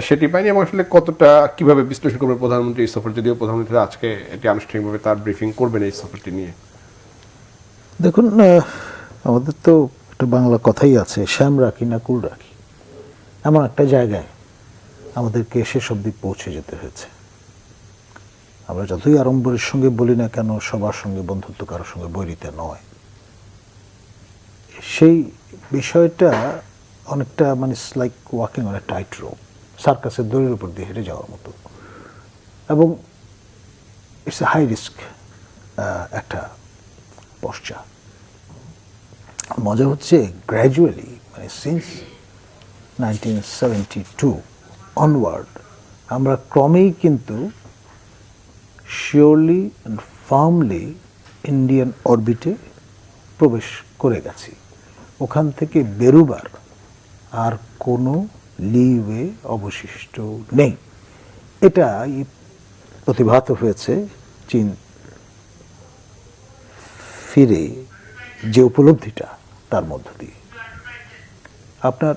সেটি পাইনি। এবং আসলে কতটা কিভাবে বিশ্লেষণ করবে প্রধানমন্ত্রী এই সফর, যদিও প্রধানমন্ত্রী আজকে এটি আনুষ্ঠানিকভাবে তার ব্রিফিং করবেন এই সফরটি নিয়ে? দেখুন, আমাদের তো একটা বাংলা কথাই আছে, শ্যাম রাখি না কুল রাখি। এমন একটা জায়গায় আমাদেরকে শেষ অবধি পৌঁছে যেতে হয়েছে। আমরা যতই আড়ম্বরের সঙ্গে বলি না কেন, সবার সঙ্গে বন্ধুত্ব কারোর সঙ্গে বৈরিতা নয়, সেই বিষয়টা অনেকটা মানে like walking on a tight rope, সার্কাসের দড়ির উপর দিয়ে হেঁটে যাওয়ার মতো। এবং ইটস এ হাই রিস্ক একটা পশ্চাৎ। মজা হচ্ছে গ্র্যাজুয়ালি, মানে সিন্স 1972 অনওয়ার্ড আমরা ক্রমেই কিন্তু শিওরলি অ্যান্ড ফার্মলি ইন্ডিয়ান অরবিটে প্রবেশ করে গেছি। ওখান থেকে বেরুবার আর কোনো লিওয়ে অবশিষ্ট নেই। এটা প্রতিভাত হয়েছে চীন ফিরে যে উপলব্ধিটা তার মধ্য দিয়ে। আপনার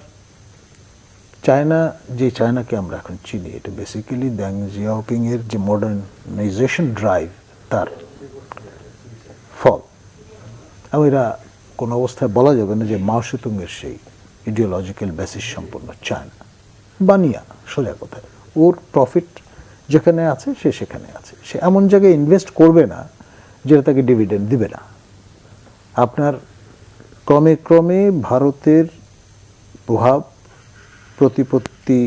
চায়না, যে চায়নাকে আমরা এখন চিনি, এটা বেসিক্যালি দ্যাং জিয়াওপিং এর যে মডার্নাইজেশন ড্রাইভ তার ফল। এবং এরা কোনো অবস্থায় বলা যাবে না যে মাও সেতুংয়ের সেই ইডিওলজিক্যাল বেসিস সম্পন্ন চায়না। বানিয়া সোজা কথায়, ওর প্রফিট যেখানে আছে সে সেখানে আছে। সে এমন জায়গায় ইনভেস্ট করবে না যেটা তাকে ডিভিডেন্ড দিবে না। আপনার ক্রমে ক্রমে ভারতের প্রভাব প্রতিপত্তি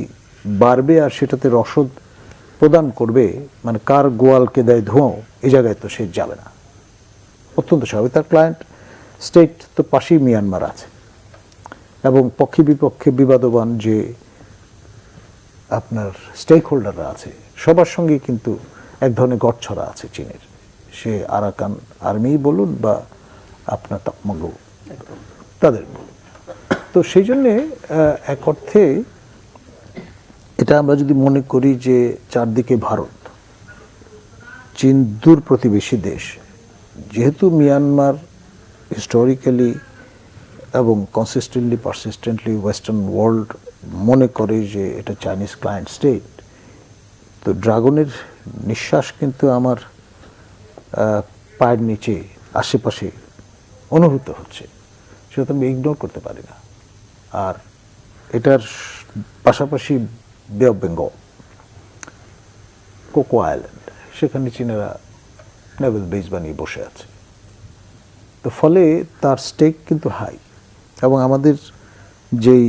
বাড়বে আর সেটাতে রসদ প্রদান করবে, মানে কার গোয়ালকে দেয় ধোঁয়াও, এই জায়গায় তো সে যাবে না। অত্যন্ত স্বাভাবিক। তার ক্লায়েন্ট স্টেট তো পাশেই মিয়ানমার আছে এবং পক্ষে বিপক্ষে বিবাদবান যে আপনার স্টেক হোল্ডাররা আছে সবার সঙ্গে কিন্তু এক ধরনের গড়ছড়া আছে চীনের। সে আরাকান আর্মি বলুন বা আপনার তাকমাগো তাদের বলুন। তো সেই জন্যে এক অর্থে এটা আমরা যদি মনে করি যে চারদিকে ভারত, চীন দূর প্রতিবেশী দেশ, যেহেতু মিয়ানমার হিস্টোরিক্যালি এবং কনসিস্টেন্টলি পারসিস্টেন্টলি ওয়েস্টার্ন ওয়ার্ল্ড মনে করে যে এটা চাইনিজ ক্লায়েন্ট স্টেট, তো ড্রাগনের নিঃশ্বাস কিন্তু আমার পায়ের নিচে আশেপাশে অনুভূত হচ্ছে, সেটা তো আমি ইগনোর করতে পারি না। আর এটার পাশাপাশি বে অফ বেঙ্গল, কোকো আইল্যান্ড, সেখানে চীনেরা নেভেল বেস বানিয়ে বসে আছে। তো ফলে তার স্টেক কিন্তু হাই। এবং আমাদের যেই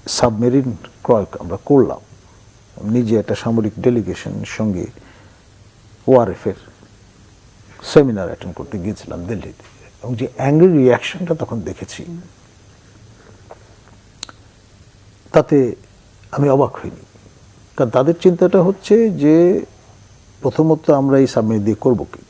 সাবমেরিন ক্রয় আমরা করলাম, নিজে একটা সামরিক ডেলিগেশনের সঙ্গে ওআরএফের সেমিনার অ্যাটেন্ড করতে গিয়েছিলাম দিল্লিতে, এবং যে অ্যাংরি রিয়াকশনটা তখন দেখেছি তাতে আমি অবাক হইনি। কারণ তাদের চিন্তাটা হচ্ছে যে প্রথমত আমরা এই সাবমেরিন দিয়ে করবো কি,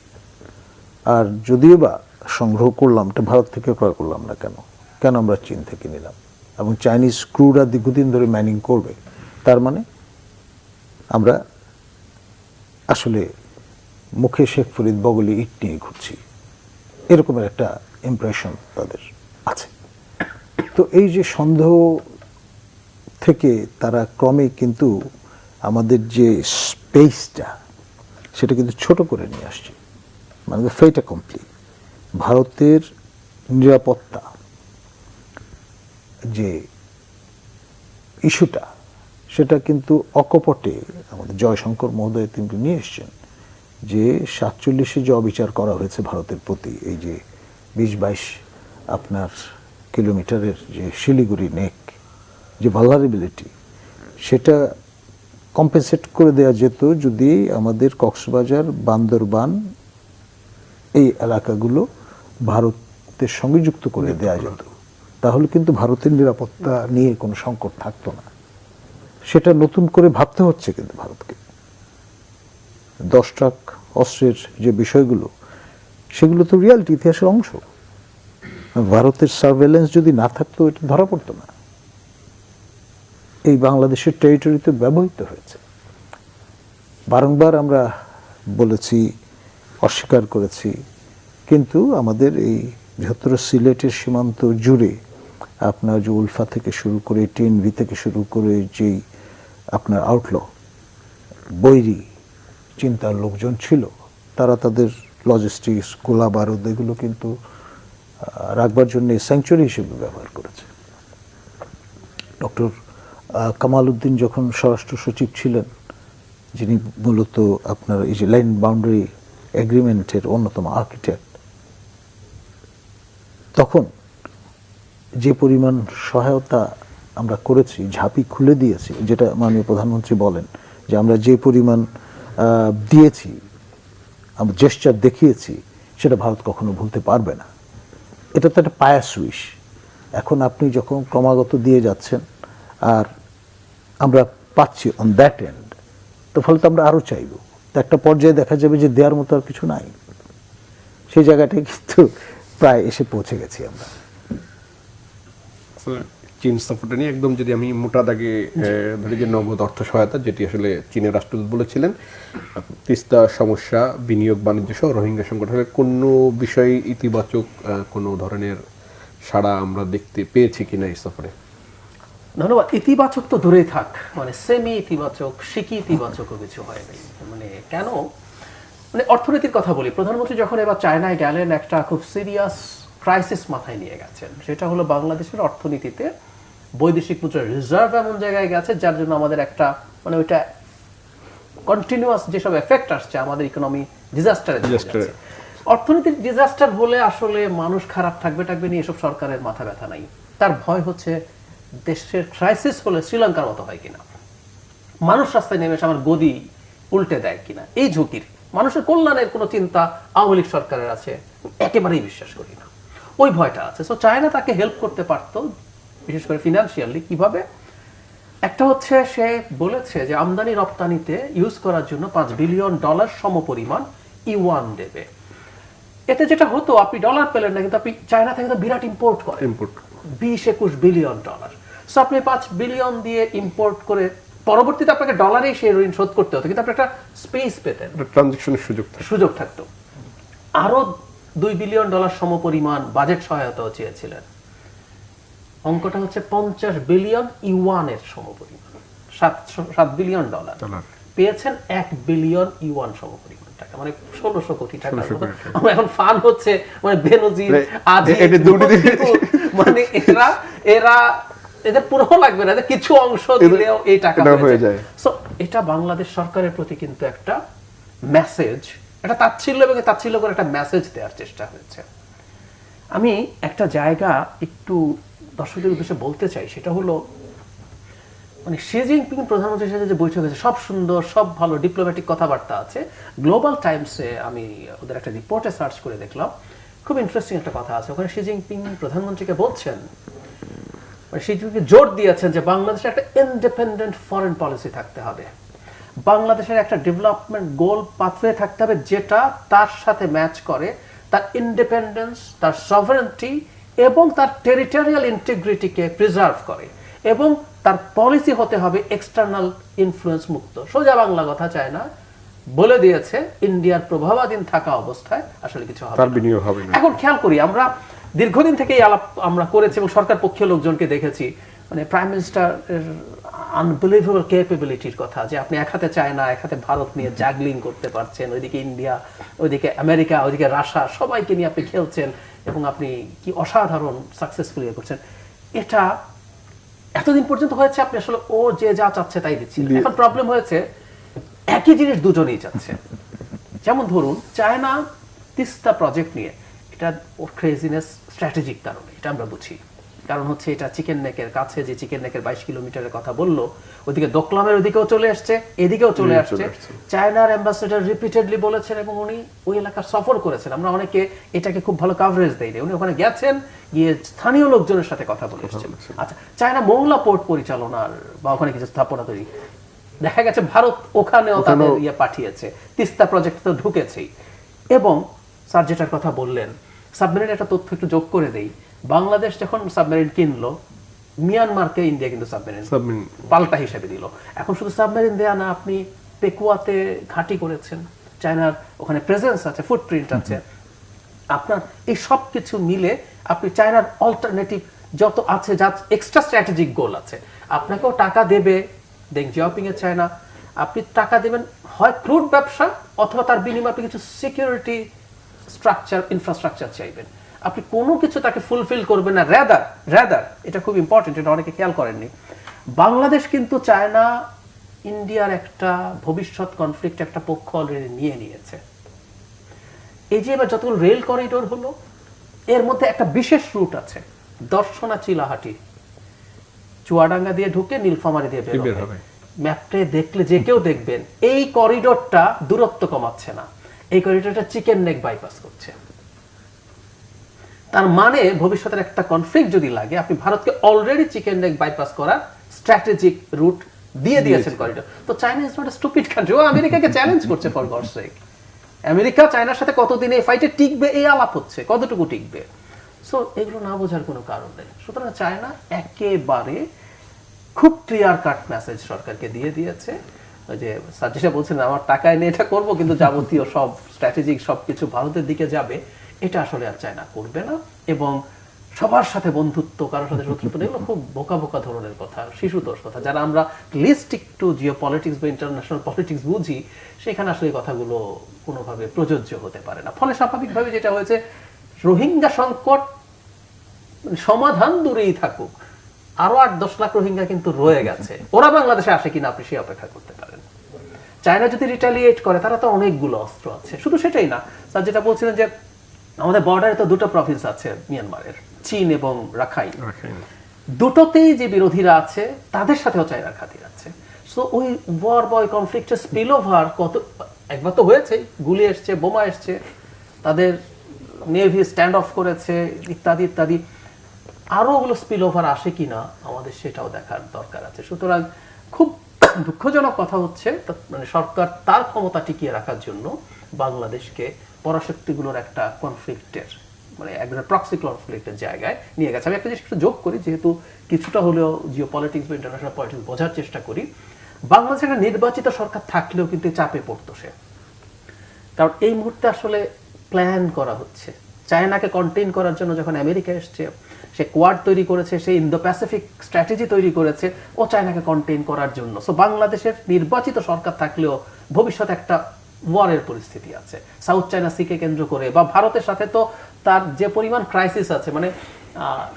আর যদিও বা সংগ্রহ করলাম এটা ভারত থেকে ক্রয় করলাম না কেন, কেন আমরা চীন থেকে নিলাম, এবং চাইনিজ ক্রুরা দীর্ঘদিন ধরে ম্যানিং করবে, তার মানে আমরা আসলে মুখে শেখ ফরিদ বগলে ইট নিয়ে ঘুরছি, এরকমের একটা ইমপ্রেশন তাদের আছে। তো এই যে সন্দেহ থেকে তারা ক্রমে কিন্তু আমাদের যে স্পেসটা সেটা কিন্তু ছোট করে নিয়ে আসছে, মানে ফেটা কমপ্লিট। ভারতের নিরাপত্তা যে ইস্যুটা সেটা কিন্তু অকপটে আমাদের জয়শঙ্কর মহোদয় কিন্তু নিয়ে এসছেন, যে 47-এ যে অবিচার করা হয়েছে ভারতের প্রতি, এই যে 20-22 আপনার কিলোমিটারের যে শিলিগুড়ি নেক যে ভালনারেবিলিটি, সেটা কম্পেনসেট করে দেওয়া যেত যদি আমাদের কক্সবাজার বান্দরবান এই এলাকাগুলো ভারতের সঙ্গে যুক্ত করে দেওয়া যেত, তাহলে কিন্তু ভারতের নিরাপত্তা নিয়ে কোনো সংকট থাকতো না। সেটা নতুন করে ভাবতে হচ্ছে কিন্তু ভারতকে। 10 ট্রাক অস্ত্রের যে বিষয়গুলো, সেগুলো তো রিয়ালিটি, ইতিহাসের অংশ। ভারতের সার্ভেলেন্স যদি না থাকতো এটা ধরা পড়তো না। এই বাংলাদেশের টেরিটরিতে ব্যবহৃত হয়েছে। বারংবার আমরা বলেছি, অস্বীকার করেছি, কিন্তু আমাদের এই বৃহত্তর সিলেটের সীমান্ত জুড়ে আপনার যে উলফা থেকে শুরু করে টিএনভি থেকে শুরু করে যেই আপনার আউটল বৈরী চিন্তার লোকজন ছিল, তারা তাদের লজিস্টিক্স, গোলা বারুদ এগুলো কিন্তু রাখবার জন্য স্যাংচুরি হিসেবে ব্যবহার করেছে। ডক্টর কামাল উদ্দিন যখন স্বরাষ্ট্র সচিব ছিলেন, যিনি মূলত আপনার এই যে লাইন বাউন্ডারি এগ্রিমেন্টের অন্যতম আর্কিটেক্ট, তখন যে পরিমাণ সহায়তা আমরা করেছি, ঝাঁপি খুলে দিয়েছি, যেটা মাননীয় প্রধানমন্ত্রী বলেন যে আমরা যে পরিমাণ দিয়েছি, আমরা জেস্চার দেখিয়েছি, সেটা ভারত কখনো ভুলতে পারবে না। এটা তো একটা পায়া সুইচ। এখন আপনি যখন ক্রমাগত দিয়ে যাচ্ছেন আর আমরা পাচ্ছি অন দ্যাট এন্ড, তো ফলে তো আমরা আরও চাইব। তো একটা পর্যায়ে দেখা যাবে যে দেওয়ার মতো আর কিছু নাই, সেই জায়গাটায় কিন্তু প্রায় এসে পৌঁছে গেছি আমরা। চীন সফরটা নিয়ে একদম যদি আমি মোটা দাগে ধরি যে নগদ অর্থ সহায়তা, যেটি আসলে চীনের রাষ্ট্রদূত বলেছিলেন, তিস্তা সমস্যা, বিনিয়োগ বাণিজ্য সহ রোহিঙ্গা সংগঠনের কোনো বিষয়ে ইতিবাচক কোনো ধরনের সাড়া আমরা দেখতে পেয়েছি কিনা এই সফরে? ধন্যবাদ। ইতিবাচক তো দূরেই থাক, মানে সেমি ইতিবাচক, সিকি ইতিবাচকও কিছু হয়নি। মানে কেন, মানে অর্থনীতির কথা বলি, প্রধানমন্ত্রী যখন এবার চায়নায় গেলেন একটা খুব সিরিয়াস ক্রাইসিস মাথায় নিয়ে গেছেন, সেটা হলো বাংলাদেশের অর্থনীতিতে বৈদেশিক মুদ্রার রিজার্ভ এমন জায়গায় গেছে যার জন্য আমাদের একটা মানে ওইটা কন্টিনিউয়াস যেসব এফেক্ট আসছে আমাদের ইকোনমি ডিজাস্টারে যাচ্ছে। অর্থনীতির ডিজাস্টার হলে আসলে মানুষ খারাপ থাকবে নিয়ে এসব সরকারের মাথা ব্যথা নাই। তার ভয় হচ্ছে দেশের ক্রাইসিস হলে শ্রীলঙ্কার মতো হয় কিনা, মানুষ রাস্তায় নেমে এসে আমার গদি উল্টে দেয় কিনা, এই ঝুঁকির মানুষের কল্যাণের কোনো চিন্তা আওয়ামী লীগ সরকারের আছে একেবারেই বিশ্বাস করি না, ওই ভয়টা আছে। সো চায়না তাকে হেল্প করতে পারতো, বিশেষ করে ফিনান্সিয়ালি। কিভাবে? একটা হচ্ছে সে বলেছে যে আমদানি রপ্তানিতে ইউজ করার জন্য $5 বিলিয়ন সমপরিমাণ ইউয়ান দেবে। এতে যেটা হতো, আপনি ডলার পেলেন না, কিন্তু আপনি চায়না থেকে তো বিরাট ইম্পোর্ট করেন, 20-21 বিলিয়ন ডলার। সো আপনি 5 বিলিয়ন দিয়ে ইম্পোর্ট করে পরবর্তীতে আপনাকে ডলারেই সেই ঋণ শোধ করতে হতো, কিন্তু আপনি একটা স্পেস পেতেন, ট্রানজাকশনের সুযোগ থাকতো। আরো $2 বিলিয়ন সমপরিমাণ বাজেট সহায়তাও চেয়েছিলেন। অঙ্কটা হচ্ছে 50 বিলিয়ন ইউয়ানের সমপরিমাণ, 7 বিলিয়ন ডলার। পেয়েছেন 1 বিলিয়ন ইউয়ান সমপরিমাণ টাকা, মানে 1600 কোটি টাকা। আমরা এখন ফান হচ্ছে মানে বেনজির মানে এদের পুরো লাগবে না, কিছু অংশ দিলেও এই টাকা হয়ে যায়। সো এটা বাংলাদেশ সরকারের প্রতি কিন্তু একটা মেসেজ, একটা তাচ্ছিল্য এবং তাচ্ছিল্য করে একটা মেসেজ দেওয়ার চেষ্টা হয়েছে। আমি একটা জায়গা একটু দর্শকদের উদ্দেশ্যে বলতে চাই, সেটা হলো মানে শি জিনপিং প্রধানমন্ত্রীর সাথে যে বৈঠক হয়েছে, সব সুন্দর, সব ভালো, ডিপ্লোম্যাটিক কথাবার্তা আছে। গ্লোবাল টাইমসে আমি ওদের একটা রিপোর্টে সার্চ করে দেখলাম, খুব ইন্টারেস্টিং একটা কথা আছে ওখানে। শি জিনপিং প্রধানমন্ত্রীকে বলছেন, মানে শি জিনপিং জোর দিয়েছেন যে বাংলাদেশের একটা ইন্ডিপেন্ডেন্ট ফরেন পলিসি থাকতে হবে, বাংলাদেশের একটা ডেভেলপমেন্ট গোল পাথওয়ে থাকতে হবে যেটা তার সাথে ম্যাচ করে তার ইন্ডিপেন্ডেন্স, তার সভারেন্টি এবং তার টেরিটোরিয়াল ইন্টিগ্রিটিকে প্রিজার্ভ করে, এবং তার পলিসি হতে হবে এক্সটার্নাল ইনফ্লুয়েন্স মুক্ত। সোজা বাংলা কথা চায় না, বলে দিয়েছে ইন্ডিয়ার প্রভাবাধীন থাকা অবস্থায় আসলে কিছু হবে না। এখন খেয়াল করি, আমরা দীর্ঘদিন থেকেই আলাপ আমরা করেছি এবং সরকার পক্ষীয় লোকজনকে দেখেছি, মানে প্রাইম মিনিস্টার আনবিলিভেবল ক্যাপাবিলিটির কথা, যে আপনি এক হাতে চায়না, এক হাতে ভারত নিয়ে জাগলিং করতে পারছেন, ওইদিকে ইন্ডিয়া, ওইদিকে আমেরিকা, ওইদিকে রাশিয়া, সবাইকে নিয়ে আপনি খেলছেন এবং আপনি কি অসাধারণ সাকসেসফুলি করছেন। এটা এতদিন পর্যন্ত হয়েছে, আপনি আসলে ও যে যা চাচ্ছে তাই দিচ্ছি। এখন প্রবলেম হয়েছে একই জিনিস দুজনেই চাচ্ছে। যেমন ধরুন চায়না তিস্তা প্রজেক্ট নিয়ে, এটা ওর ক্রেজিনেস স্ট্র্যাটেজিক কারণে, এটা আমরা বুঝি। কারণ হচ্ছে এটা চিকেন নেকের কাছে, যে চিকেন নেকের 22 কিলোমিটারের কথা বললো, ওইদিকে দোকলামের ওইদিকেও চলে আসছে, এদিকেও চলে আসছে। চায়নার অ্যাম্বাসেডর রিপিটেডলি বলেছেন এবং উনি ওই এলাকার সফর করেছেন, আমরা অনেকে এটাকে খুব ভালো কাভারেজ দেয়নি, উনি ওখানে গেছেন, গিয়ে স্থানীয় লোকজনের সাথে কথা বলে এসেছেন। আচ্ছা, চায়না মোংলা পোর্ট পরিচালনার বা ওখানে কিছু স্থাপনা তৈরি, দেখা গেছে ভারত ওখানেও তাদের ইয়ে পাঠিয়েছে, তিস্তা প্রজেক্ট তো ঢুকেছেই। এবং স্যার যেটার কথা বললেন, সাবমেরিন, একটা তথ্য একটু যোগ করে দেই, বাংলাদেশ যখন সাবমেরিন কিনলো, মিয়ানমারকে ইন্ডিয়া কিন্তু সাবমেরিন পাল্টা হিসেবে দিল। এখন শুধু সাবমেরিন দেয়া না, আপনি পেকুয়াতে ঘাঁটি করেছেন, চায়নার ওখানে প্রেজেন্স আছে, ফুটপ্রিন্ট আছে। আপনার এই সব কিছু মিলে আপনি চায়নার অল্টারনেটিভ যত আছে, যা এক্সট্রা স্ট্র্যাটেজিক গোল আছে, আপনাকেও টাকা দেবে। দেন জিওপিং এর চায়না, আপনি টাকা দেবেন হয় ক্রুড ব্যবসা, অথবা তার বিনিময়ে আপনি কিছু সিকিউরিটি স্ট্রাকচার, ইনফ্রাস্ট্রাকচার চাইবেন। আপনি কোনো কিছু তাকে ফুলফিল করবেন না, রেদার, এটা খুব ইম্পর্টেন্ট, এটা অনেকে খেয়াল করেননি। বাংলাদেশ কিন্তু চায়না ইন্ডিয়ার একটা ভবিষ্যৎ কনফ্লিক্ট একটা পক্ষ অলরেডি নিয়ে নিয়েছে। এই যে এবার যতগুলো রেল করিডোর হলো, এর মধ্যে একটা বিশেষ রুট আছে, দর্শনা চিলাহাটি, চুয়াডাঙ্গা দিয়ে ঢুকে নীলফামারী দিয়ে বের হবে। ম্যাপে দেখলে যে কেউ দেখবেন এই করিডোরটা দূরত্ব কমাচ্ছে না, এই করিডোরটা চিকেন নেক বাইপাস করছে। তার মানে ভবিষ্যতের একটা কনফ্লিক্ট যদি লাগে, আপনি ভারতকে অলরেডি চিকেন নেক বাইপাস করার স্ট্র্যাটেজিক রুট দিয়ে দিয়েছেন করিডোর। তো China is not a stupid country, ও আমেরিকাকে চ্যালেঞ্জ করছে ফর গডস সেক। আমেরিকা চায়নার সাথে কতদিন এই ফাইটে টিকবে এই আলাপ হচ্ছে, কতটুকু টিকবে। সো এগুলো না বোঝার কোনো কারণ নেই। সুতরাং চায়না একেবারে খুব ক্লিয়ার কাট মেসেজ সরকারকে দিয়ে দিয়েছে, ওই যে স্যার যেটা বলছেন আমার টাকায় নিয়ে এটা করবো, কিন্তু যাবতীয় সব স্ট্র্যাটেজিক সবকিছু ভারতের দিকে যাবে, এটা আসলে আর চায়না করবে না। এবং সবার সাথে বন্ধুত্ব, কারোর সাথে শত্রুত্ব, এগুলো খুব বোকা বোকা ধরনের কথা, শিশুতোষ কথা, যারা আমরা লিস্ট একটু জিও পলিটিক্স বা ইন্টারন্যাশনাল পলিটিক্স বুঝি, সেখানে আসলে এই কথাগুলো কোনোভাবে প্রযোজ্য হতে পারে না। ফলে স্বাভাবিকভাবে যেটা হয়েছে, রোহিঙ্গা সংকট সমাধান দূরেই থাকুক, আরো 8-10 লাখ রোহিঙ্গা কিন্তু রয়ে গেছে, ওরা বাংলাদেশে আসে কিনা আপনি সে অপেক্ষা করতে পারেন। চায়না যদি রিটালিয়েট করে, তারা তো অনেকগুলো অস্ত্র আছে। শুধু সেটাই না, স্যার যেটা বলছিলেন যে আমাদের বর্ডারে তো দুটো প্রভিন্স আছে মিয়ানমারের, চীন এবং রাখাইন, দুটোতেই যে বিরোধীরা আছে তাদের সাথেও চায়নার খাতির আছে। সো ওই ওয়ার বয় কনফ্লিক্টের স্পিল ওভার কত, একবার তো হয়েছে, গুলি এসছে, বোমা এসছে, তাদের নেভি স্ট্যান্ড অফ করেছে, ইত্যাদি ইত্যাদি, আরো ওগুলো স্পিল ওভার আসে কিনা আমাদের সেটাও দেখার দরকার আছে। সুতরাং খুব দুঃখজনক কথা হচ্ছে, মানে সরকার তার ক্ষমতা টিকিয়ে রাখার জন্য বাংলাদেশকে পরাশক্তিগুলোর একটা কনফ্লিক্টের, মানে একদম প্রক্সি কনফ্লিক্টের জায়গায় নিয়ে গেছে। আমি একটা জিনিস একটু যোগ করি, যেহেতু কিছুটা হলেও জিও পলিটিক্স বা ইন্টারন্যাশনাল পলিটিক্স বোঝার চেষ্টা করি, বাংলাদেশে একটা নির্বাচিত সরকার থাকলেও কিন্তু চাপে পড়তো সে, কারণ এই মুহূর্তে আসলে প্ল্যান করা হচ্ছে। চায়নাকে কন্টেইন করার জন্য যখন আমেরিকা এসছে, সে কোয়াড তৈরি করেছে, সে ইন্দো প্যাসিফিক স্ট্র্যাটেজি তৈরি করেছে, ও চায়নাকে কন্টেইন করার জন্য। সো বাংলাদেশের নির্বাচিত সরকার থাকলেও ভবিষ্যতে একটা ওয়ারের পরিস্থিতি আছে সাউথ চায়না সিকে কেন্দ্র করে, বা ভারতের সাথে তো তার যে পরিমাণ ক্রাইসিস আছে, মানে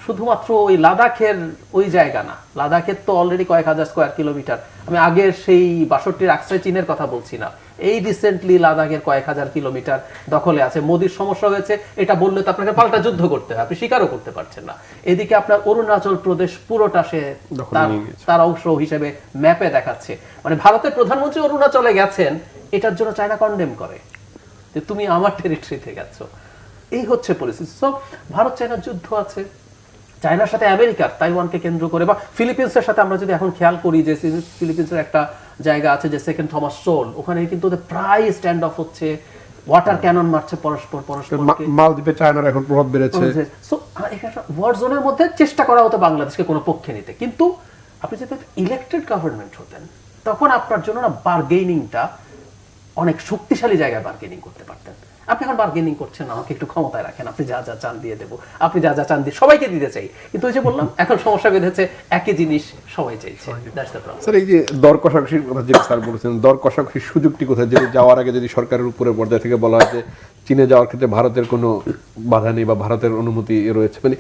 শুধুমাত্র ওই লাদাখের ওই জায়গা না, লাদাখের তো অলরেডি কয়েক হাজার স্কোয়ার কিলোমিটার, আমি আগের সেই 62-র আকসাই চীনের কথা বলছি না, এই রিসেন্টলি লাদাখের কয়েক হাজার কিলোমিটার দখলে আছে। মোদির সমস্যা হয়েছে, এটা বললে তো আপনাকে পাল্টা যুদ্ধ করতে হয়, আপনি স্বীকারও করতে পারছেন না। এদিকে আপনার অরুণাচল প্রদেশ পুরোটা সে তার অংশ হিসেবে ম্যাপে দেখাচ্ছে, মানে ভারতের প্রধানমন্ত্রী অরুণাচলে গেছেন, এটার জন্য চায়না কন্ডেম করে যে তুমি আমার টেরিটরিতে গেছো। এই হচ্ছে পরিস্থিতি। সো ভারত চায়নার যুদ্ধ আছে, চায়নার সাথে আমেরিকার তাইওয়ানকে কেন্দ্র করে, বা ফিলিপিন্সের সাথে আমরা যদি এখন খেয়াল করি যে ফিলিপিন্সের একটা জায়গা আছে যে সেকেন্ড থমাস সোল, ওখানে কিন্তু ওদের প্রায় স্ট্যান্ড অফ হচ্ছে, ওয়াটার ক্যানন মারছে পরস্পর। মালদ্বীপে চায়নার এখন প্রভাব বেড়েছে। সো একটা ওয়ার জোনের মধ্যে চেষ্টা করা হতো বাংলাদেশকে কোনো পক্ষে নিতে, কিন্তু আপনি যদি ইলেক্টেড গভর্নমেন্ট হতেন, তখন আপনার জন্য না বার্গেনিংটা অনেক শক্তিশালী জায়গায় বার্গেনিং করতে পারতেন। আপনি এখন বার্গেনিং করছেন, আমাকে একটু ক্ষমতায় রাখেন, আপনি যা যা চান দিয়ে দেবো, আপনি যা যা চান দিয়ে সবাইকে দিতে চাই, কিন্তু ওই যে বললাম এখন সমস্যা বেঁধেছে, একই জিনিস সবাই চাইছে। স্যার এই যে দর কষাকষির কথা যে স্যার বলেছেন, দর কষাকষির সুযোগটি কোথায়, যে যাওয়ার আগে যদি সরকারের উপরে পর্যায়ে থেকে বলা হয় যে চীনে যাওয়ার ক্ষেত্রে ভারতের কোনো বাধা নেই বা ভারতের অনুমতি রয়েছে, মানে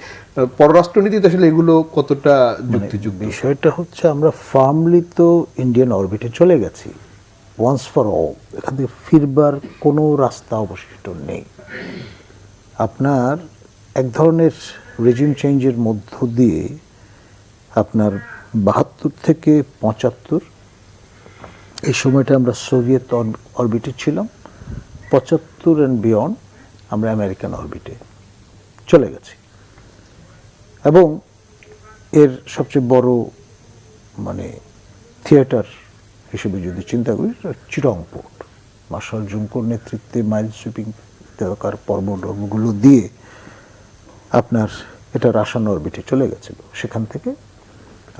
পররাষ্ট্রনীতিতে আসলে এগুলো কতটা যুক্তিযুক্ত? বিষয়টা হচ্ছে আমরা ফার্মলি তো ইন্ডিয়ান অরবিটে চলে গেছি, ওয়ান্স ফর অল, এখান থেকে ফিরবার কোনো রাস্তা অবশিষ্ট নেই। আপনার এক ধরনের রেজিম চেঞ্জের মধ্য দিয়ে আপনার 72 থেকে 75 এই সময়টা আমরা সোভিয়েত অরবিটে ছিলাম, 75 অ্যান্ড বিয়ন্ড আমরা আমেরিকান অরবিটে চলে গেছি। এবং এর সবচেয়ে বড় মানে থিয়েটার হিসেবে যদি চিন্তা করি, চিটং পোর্ট, মার্শাল জুঙ্কোর নেতৃত্বে মাইল সুইপিং তেলকার পর্বগুলো দিয়ে আপনার এটা রাশিয়ান অরবিটে চলে গেছিল। সেখান থেকে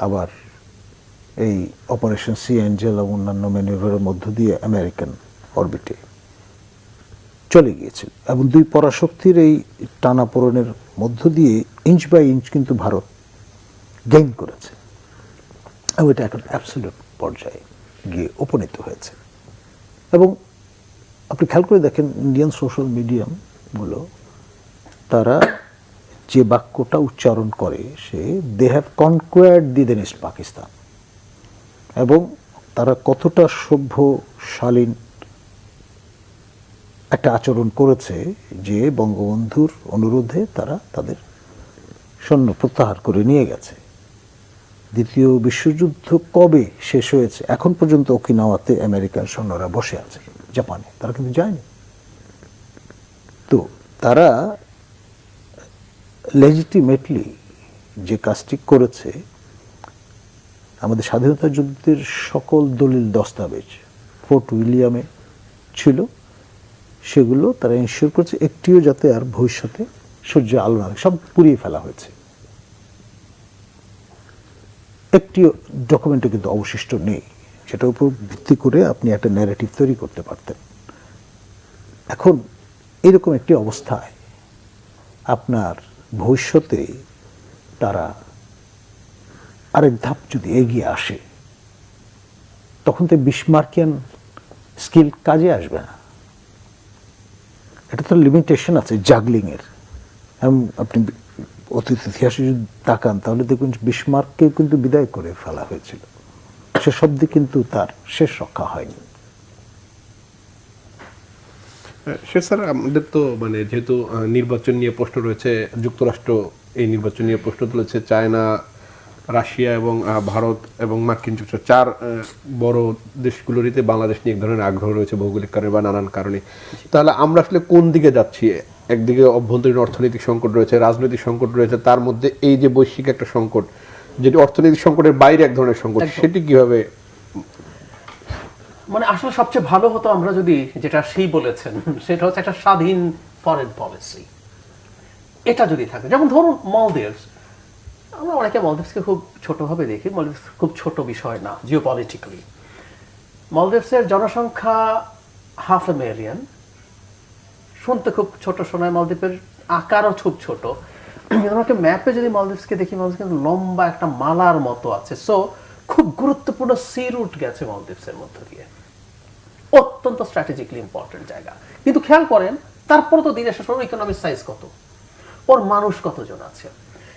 আবার এই অপারেশন সি অ্যাঞ্জেল এবং অন্যান্য ম্যানিভারের মধ্য দিয়ে আমেরিকান অরবিটে চলে গিয়েছিল। এবং দুই পরাশক্তির এই টানাপোড়েনের মধ্য দিয়ে ইঞ্চ বাই ইঞ্চ কিন্তু ভারত গেইন করেছে, এবং এটা এখন অ্যাবসলিউট পর্যায়ে গিয়ে উপনীত হয়েছে। এবং আপনি খেয়াল করে দেখেন ইন্ডিয়ান সোশ্যাল মিডিয়ামগুলো তারা যে বাক্যটা উচ্চারণ করে, সে they have conquered the then East Pakistan, এবং তারা কতটা সভ্য শালীন একটা আচরণ করেছে যে বঙ্গবন্ধুর অনুরোধে তারা তাদের সৈন্য প্রত্যাহার করে নিয়ে গেছে। দ্বিতীয় বিশ্বযুদ্ধ কবে শেষ হয়েছে এখন পর্যন্ত ওকিনাওয়াতে আমেরিকান সৈন্যরা বসে আছে, জাপানে তারা কিন্তু যায়নি। তো তারা লেজিটিমেটলি যে কাজটি করেছে আমাদের স্বাধীনতা যুদ্ধের সকল দলিল দস্তাবেজ ফোর্ট উইলিয়ামে ছিল, সেগুলো তারা ইনশিওর করেছে একটিও যাতে আর ভবিষ্যতে সূর্য আলো না সব পুড়িয়ে ফেলা হয়েছে। একটি ডকুমেন্টও কিন্তু অবশিষ্ট নেই, সেটার উপর ভিত্তি করে আপনি একটা ন্যারেটিভ তৈরি করতে পারতেন। এখন এরকম একটি অবস্থায় আপনার ভবিষ্যতে তারা আরেক ধাপ যদি এগিয়ে আসে, তখন তো বিসমার্কিয়ান স্কিল কাজে আসবে না। এটা তো লিমিটেশন আছে জাগলিংয়ের। আপনি অতীত ইতিহাসে যদি তাকান তাহলে দেখবেন বিসমার্ককে কিন্তু বিদায় করে ফেলা হয়েছিল, সে শব্দে কিন্তু তার শেষ রক্ষা হয়নি। সে স্যার, আমাদের তো মানে যেহেতু নির্বাচন নিয়ে প্রশ্ন রয়েছে, যুক্তরাষ্ট্র এই নির্বাচন নিয়ে প্রশ্ন তুলেছে, চায়না, রাশিয়া এবং ভারত এবং মার্কিন যুক্তরাষ্ট্র, চার বড় দেশগুলোরই বাংলাদেশ নিয়ে এক ধরনের আগ্রহ রয়েছে ভৌগোলিক কারণে বা নানান কারণে। তাহলে আমরা আসলে কোন দিকে যাচ্ছি? একদিকে অভ্যন্তরীণ অর্থনৈতিক সংকট রয়েছে, রাজনৈতিক সংকট রয়েছে, তার মধ্যে এই যে বৈশ্বিক একটা সংকট, যেটি অর্থনৈতিক সংকটের বাইরে এক ধরনের সংকট, সেটি কিভাবে? মানে আসলে সবচেয়ে ভালো হতো আমরা যদি, যেটা সেই বলেছেন, সেটা হচ্ছে একটা স্বাধীন ফরেন পলিসি। এটা যদি থাকে, যেমন ধরুন মালদ্বীপস, আমরা অনেকে মালদ্বীপসকে খুব ছোটভাবে দেখি, মালদ্বীপস খুব ছোট বিষয় না জিওপলিটিক্যালি। মালদ্বীপসের জনসংখ্যা 500,000, শুনতে খুব ছোট শোনায়, মালদ্বীপের আকারও খুব ছোট। আমাকে ম্যাপে যদি মালদ্বীপসকে দেখি, মালদ্বীপস কিন্তু লম্বা একটা মালার মতো আছে। সো খুব গুরুত্বপূর্ণ সি রুট গেছে মালদ্বীপসের মধ্য দিয়ে, অত্যন্ত স্ট্র্যাটেজিক্যালি ইম্পর্টেন্ট জায়গা। কিন্তু খেয়াল করেন, তারপরে তো দিনের শেষে ইকোনমিক সাইজ কত, ওর মানুষ কতজন আছে।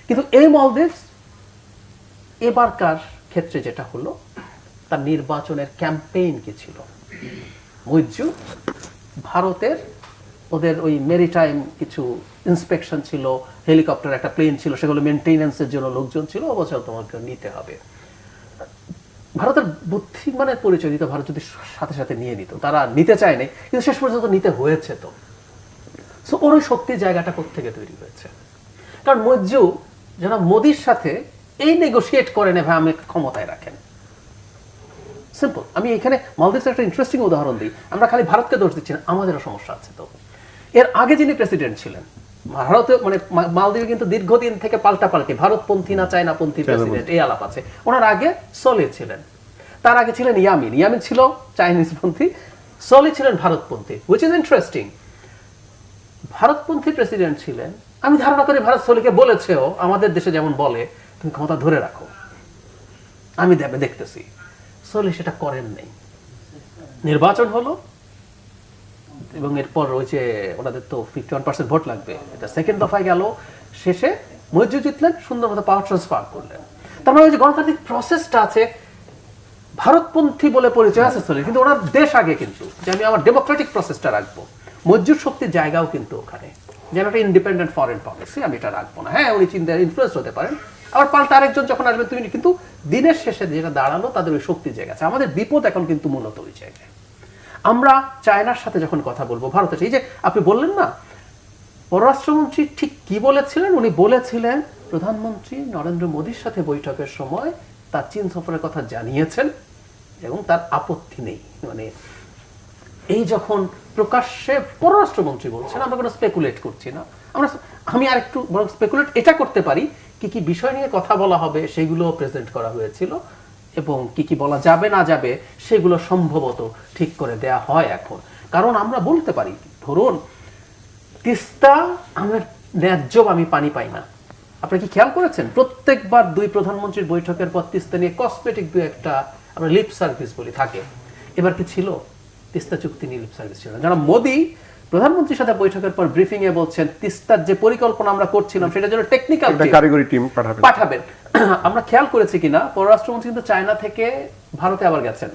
কিন্তু এই মালদ্বীপস এবারকার ক্ষেত্রে যেটা হলো, তার নির্বাচনের ক্যাম্পেইন কি ছিল? মুইজ্জু ভারতের ওদের ওই মেরিটাইম কিছু ইন্সপেকশন ছিল, হেলিকপ্টার একটা প্লেন ছিল, সেগুলো মেনটেনেন্সের জন্য লোকজন ছিল, অবশ্য তোমাকে নিতে হবে। ভারতের বুদ্ধি মানে পরিচয় দিত, ভারত যদি সাথে সাথে নিয়ে নিত, তারা নিতে চায়নি, কিন্তু শেষ পর্যন্ত নিতে হয়েছে। তো সো ওর ওই শক্তির জায়গাটা কোত্থেকে তৈরি হয়েছে? কারণ মুইজ্জু যারা মোদির সাথে এই নেগোশিয়েট করেন, ভাই আমি ক্ষমতায় রাখেন, সিম্পল। আমি এখানে মালদ্বীপের একটা ইন্টারেস্টিং উদাহরণ দিই। আমরা খালি ভারতকে দোষ দিচ্ছি না, আমাদেরও সমস্যা আছে। তো এর আগে যিনি প্রেসিডেন্ট ছিলেন ভারতে, মানে মালদ্বীপে কিন্তু দীর্ঘদিন থেকে পাল্টাপাল্টি ভারতপন্থী না চায়নাপন্থী প্রেসিডেন্ট, এই আলাপ আছে। ওনার আগে সোলি ছিলেন, তার আগে ছিলেন ইয়ামিন, ইয়ামিন ছিল চাইনিজপন্থী, সোলি ছিলেন ভারতপন্থী, হুইচ ইজ ইন্টারেস্টিং। ভারতপন্থী প্রেসিডেন্ট ছিলেন, আমি ধারণা করি ভারত সোলিকে বলেছেও, আমাদের দেশে যেমন বলে তুমি ক্ষমতা ধরে রাখো, আমি দেখতেছি। সোলি সেটা করেন নাই, নির্বাচন হলো এবং এরপর ওই যে ওনাদের তো 51% ভোট লাগবে, এটা সেকেন্ড দফায় গেল, শেষে মুইজ্জু জিতলেন, সুন্দর মতো পাওয়ার ট্রান্সফার করলেন। তার মানে ওই যে গণতান্ত্রিক প্রসেসটা আছে, ভারতপন্থী বলে পরিচয় আছে সোলি, কিন্তু ওনার দেশ আগে কিন্তু যে আমি আমার ডেমোক্রেটিক প্রসেসটা রাখবো, মুইজ্জুর শক্তির জায়গাও কিন্তু ওখানে, যেন একটা ইন্ডিপেন্ডেন্ট ফরেন পলিসি আমি এটা রাখবো না। হ্যাঁ, উনি চিন্তায় ইনফ্লুয়েন্স হতে পারেন, আবার পাল্টা আরেকজন যখন আসবেন তুমি, কিন্তু দিনের শেষে যেটা দাঁড়ালো তাদের ওই শক্তির জায়গা আছে। আমাদের বিপদ এখন কিন্তু মূলত ওই জায়গায়। আমরা চায়নার সাথে যখন কথা বলবো, ভারতের, এই যে আপনি বললেন না পররাষ্ট্রমন্ত্রী ঠিক কি বলেছিলেন, উনি বলেছিলেন প্রধানমন্ত্রী নরেন্দ্র মোদীর সাথে বৈঠকের সময় তার চীন সফরের কথা জানিয়েছেন এবং তার আপত্তি নেই। মানে এই যখন প্রকাশ্যে পররাষ্ট্রমন্ত্রী বলছেন, আমরা কোনো স্পেকুলেট করছি না, আমি আর একটু বরং স্পেকুলেট এটা করতে পারি, কি কি বিষয় নিয়ে কথা বলা হবে সেগুলো প্রেজেন্ট করা হয়েছিল এবং কি কি বলা যাবে না যাবে সেগুলো সম্ভবত ঠিক করে দেয়া হয় এখন। কারণ আমরা বলতে পারি, ধরুন তিস্তা আমার ন্যায্য আমি পানি পাই না, আপনি কি খেয়াল করেছেন প্রত্যেকবার দুই প্রধানমন্ত্রীর বৈঠকের পর তিস্তা নিয়ে কসমেটিক দু একটা আমরা লিপ সার্ভিস বলি থাকে, এবার কি ছিল? তিস্তা চুক্তি নিয়ে লিপ সার্ভিস ছিল না। যারা মোদি প্রধানমন্ত্রীর সাথে বৈঠকের পর ব্রিফিং এ বলছেন তিস্তার যে পরিকল্পনা আমরা করছিলাম সেটার জন্য টেকনিক্যাল কারিগরি টিম পাঠাবেন। আমরা খেয়াল করেছি কিনা, পররাষ্ট্রমন্ত্রী কিন্তু চায়না থেকে ভারতে আবার গেছেন,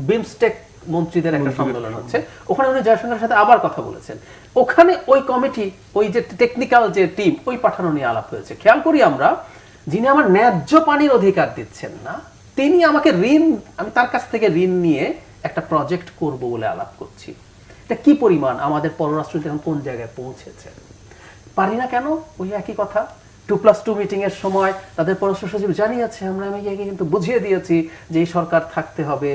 বিমস্টেক মন্ত্রীদের একটা সম্মেলন হচ্ছে, ওখানে উনি জয়শঙ্করের সাথে আবার কথা বলেছেন, ওখানে ওই কমিটি, ওই যে টেকনিক্যাল যে টিম, ওই পাঠানো নিয়ে আলাপ হয়েছে। খেয়াল করি আমরা, যিনি আমার ন্যায্য পানির অধিকার দিচ্ছেন না, তিনি আমাকে ঋণ, আমি তার কাছ থেকে ঋণ নিয়ে একটা প্রজেক্ট করব বলে আলাপ করছি। এটা কি পরিমাণ আমাদের পররাষ্ট্রনীতি এখন কোন জায়গায় পৌঁছেছে? পারি না কেন? ওই একই কথা, 2+2 মিটিং এর সময় তাদের পররাষ্ট্র সচিব জানিয়েছে, আমরা আমেরিকাকে কিন্তু বুঝিয়ে দিয়েছি যে এই সরকার থাকতে হবে,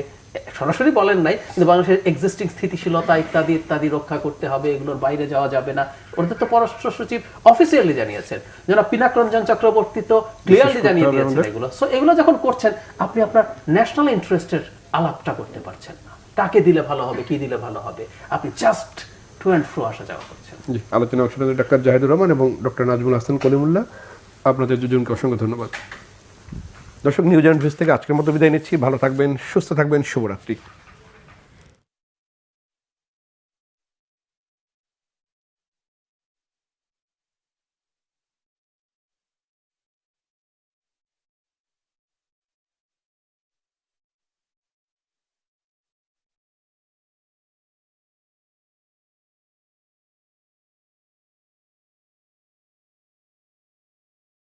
সরাসরি বলেন নাই, কিন্তু বাংলাদেশের এক্সিস্টিং স্থিতিশীলতা ইত্যাদি ইত্যাদি রক্ষা করতে হবে, এগুলোর বাইরে যাওয়া যাবে না। ওদের তো পররাষ্ট্র সচিব অফিসিয়ালি জানিয়েছেন, যেন পিনাক রঞ্জন চক্রবর্তী তো ক্লিয়ারলি জানিয়ে দিয়েছেন এগুলো। সো এগুলো যখন করছেন, আপনি আপনার ন্যাশনাল ইন্টারেস্টের আলাপটা করতে পারছেন না, কাকে দিলে ভালো হবে, কি দিলে ভালো হবে, আপনি জাস্ট টু অ্যান্ড ফ্রো আসা যাওয়া করছেন। জি, আলোচনা অংশ নেন ডাক্তার জাহিদুর রহমান এবং ডক্টর নাজমুল হাসান কলিমুল্লাহ, আপনাদের দুজনকে অসংখ্য ধন্যবাদ। দর্শক, নিউজ অ্যান্ড ভিউজ থেকে আজকের মতো বিদায় নিচ্ছি। ভালো থাকবেন, সুস্থ থাকবেন, শুভরাত্রি।